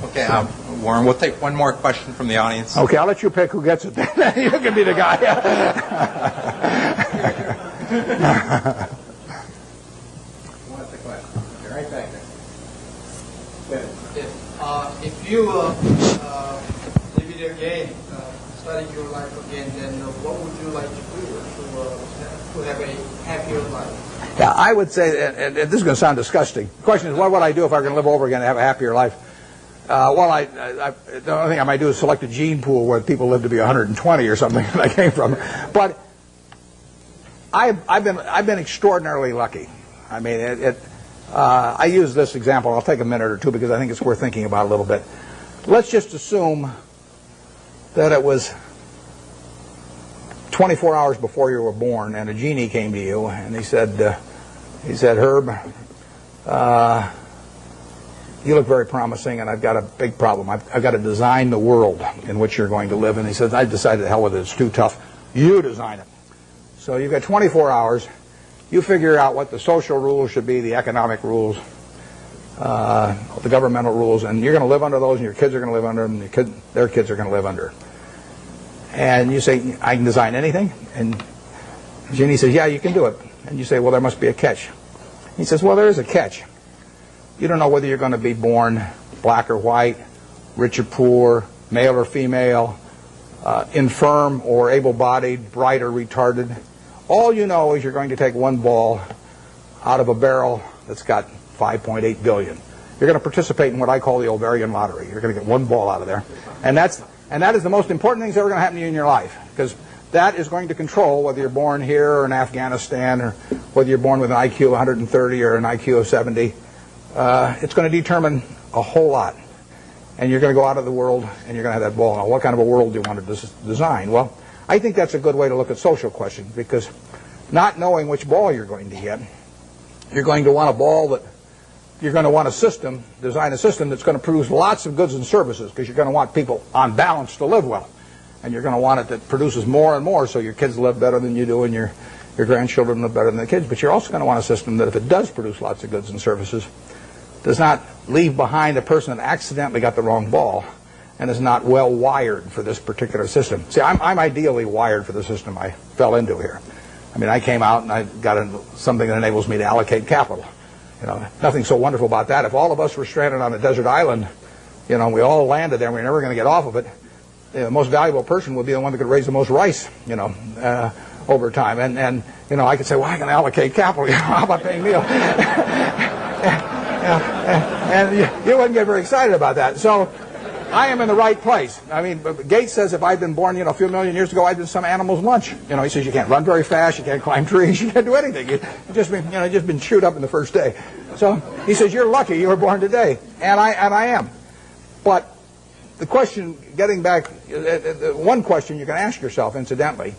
Okay, Warren, we'll take one more question from the audience. Okay, I'll let you pick who gets it. You can be the guy. What's the question? Okay, right back there. If you dividend gain, study your life again, then what would you like to do to have a happier life? Yeah, I would say, and this is going to sound disgusting. The question is, what would I do if I were going to live over again and have a happier life? The only thing I might do is select a gene pool where people live to be 120 or something that I came from. But I've been extraordinarily lucky. I mean, I use this example. I'll take a minute or two because I think it's worth thinking about a little bit. Let's just assume that it was 24 hours before you were born, and a genie came to you, and he said, Herb, you look very promising, and I've got a big problem. I've got to design the world in which you're going to live. And he says, I've decided to hell with it. It's too tough. You design it. So you've got 24 hours. You figure out what the social rules should be, the economic rules, the governmental rules, and you're going to live under those, and your kids are going to live under them, and their kids are going to live under. And you say, I can design anything? And Ginny says, yeah, you can do it. And you say, well, there must be a catch. He says, well, there is a catch. You don't know whether you're going to be born black or white, rich or poor, male or female, infirm or able-bodied, bright or retarded. All you know is you're going to take one ball out of a barrel that's got 5.8 billion. You're going to participate in what I call the ovarian lottery. You're going to get one ball out of there. And that is the most important thing that's ever going to happen to you in your life, because that is going to control whether you're born here or in Afghanistan, or whether you're born with an IQ of 130 or an IQ of 70. It's going to determine a whole lot. And you're going to go out of the world and you're going to have that ball. Now, what kind of a world do you want to design? Well, I think that's a good way to look at social questions, because not knowing which ball you're going to get, you're going to want a ball that you're going to want design a system that's going to produce lots of goods and services, because you're going to want people on balance to live well. And you're going to want it that produces more and more, so your kids live better than you do, and your your grandchildren live better than the kids. But you're also going to want a system that, if it does produce lots of goods and services, does not leave behind a person that accidentally got the wrong ball and is not well wired for this particular system. See, I'm ideally wired for the system I fell into here. I mean, I came out and I got something that enables me to allocate capital. Nothing so wonderful about that. If all of us were stranded on a desert island, we all landed there and we're never going to get off of it, the most valuable person would be the one that could raise the most rice, over time. And I could say, well, I can allocate capital. How about paying Neil? And you wouldn't get very excited about that. So I am in the right place. I mean, Gates says if I'd been born, a few million years ago, I'd been some animal's lunch. He says you can't run very fast, you can't climb trees, you can't do anything. You've just been chewed up in the first day. So he says you're lucky you were born today, and I am. But the question, getting back, one question you can ask yourself, incidentally,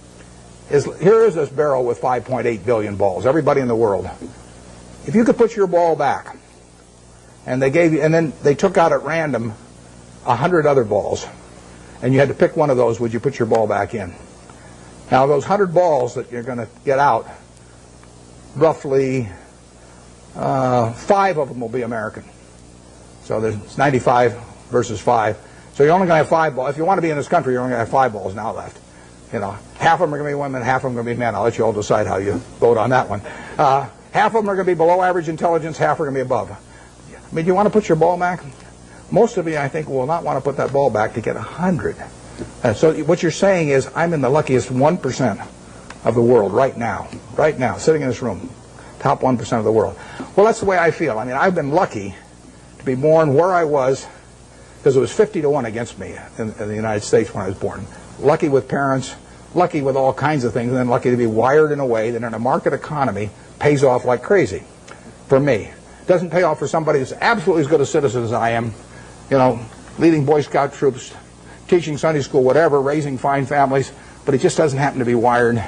is here is this barrel with 5.8 billion balls. Everybody in the world, if you could put your ball back, and then they took out at random 100 other balls, and you had to pick one of those, would you put your ball back in? Now, those 100 balls that you're going to get out, roughly 5 of them will be American. So there's 95 versus 5. So you're only going to have 5 balls. If you want to be in this country, you're only going to have 5 balls now left. Half of them are going to be women, half of them are going to be men. I'll let you all decide how you vote on that one. Half of them are going to be below average intelligence, half are going to be above. I mean, do you want to put your ball back? Most of you, I think, will not want to put that ball back to get 100. So what you're saying is, I'm in the luckiest 1% of the world right now, sitting in this room, top 1% of the world. Well, that's the way I feel. I mean, I've been lucky to be born where I was, because it was 50-1 against me in the United States when I was born. Lucky with parents, lucky with all kinds of things, and then lucky to be wired in a way that in a market economy pays off like crazy for me. Doesn't pay off for somebody who's absolutely as good a citizen as I am, leading Boy Scout troops, teaching Sunday school, whatever, raising fine families, but it just doesn't happen to be wired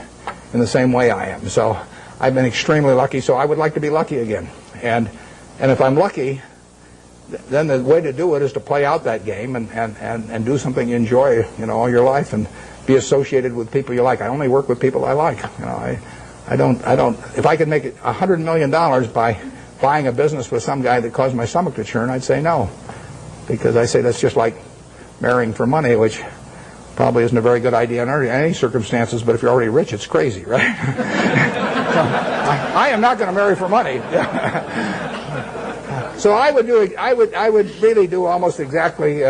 in the same way I am. So I've been extremely lucky, so I would like to be lucky again. And if I'm lucky, then the way to do it is to play out that game and do something you enjoy, all your life, and be associated with people you like. I only work with people I like. I don't. If I could make $100 million by buying a business with some guy that caused my stomach to churn, I'd say no, because I say that's just like marrying for money, which probably isn't a very good idea under any circumstances. But if you're already rich, it's crazy, right? So, I am not going to marry for money. So I would really do almost exactly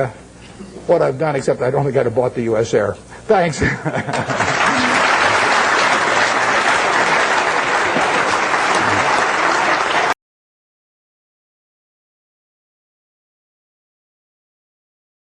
what I've done, except I don't think I'd have bought the U.S. Air. Thanks.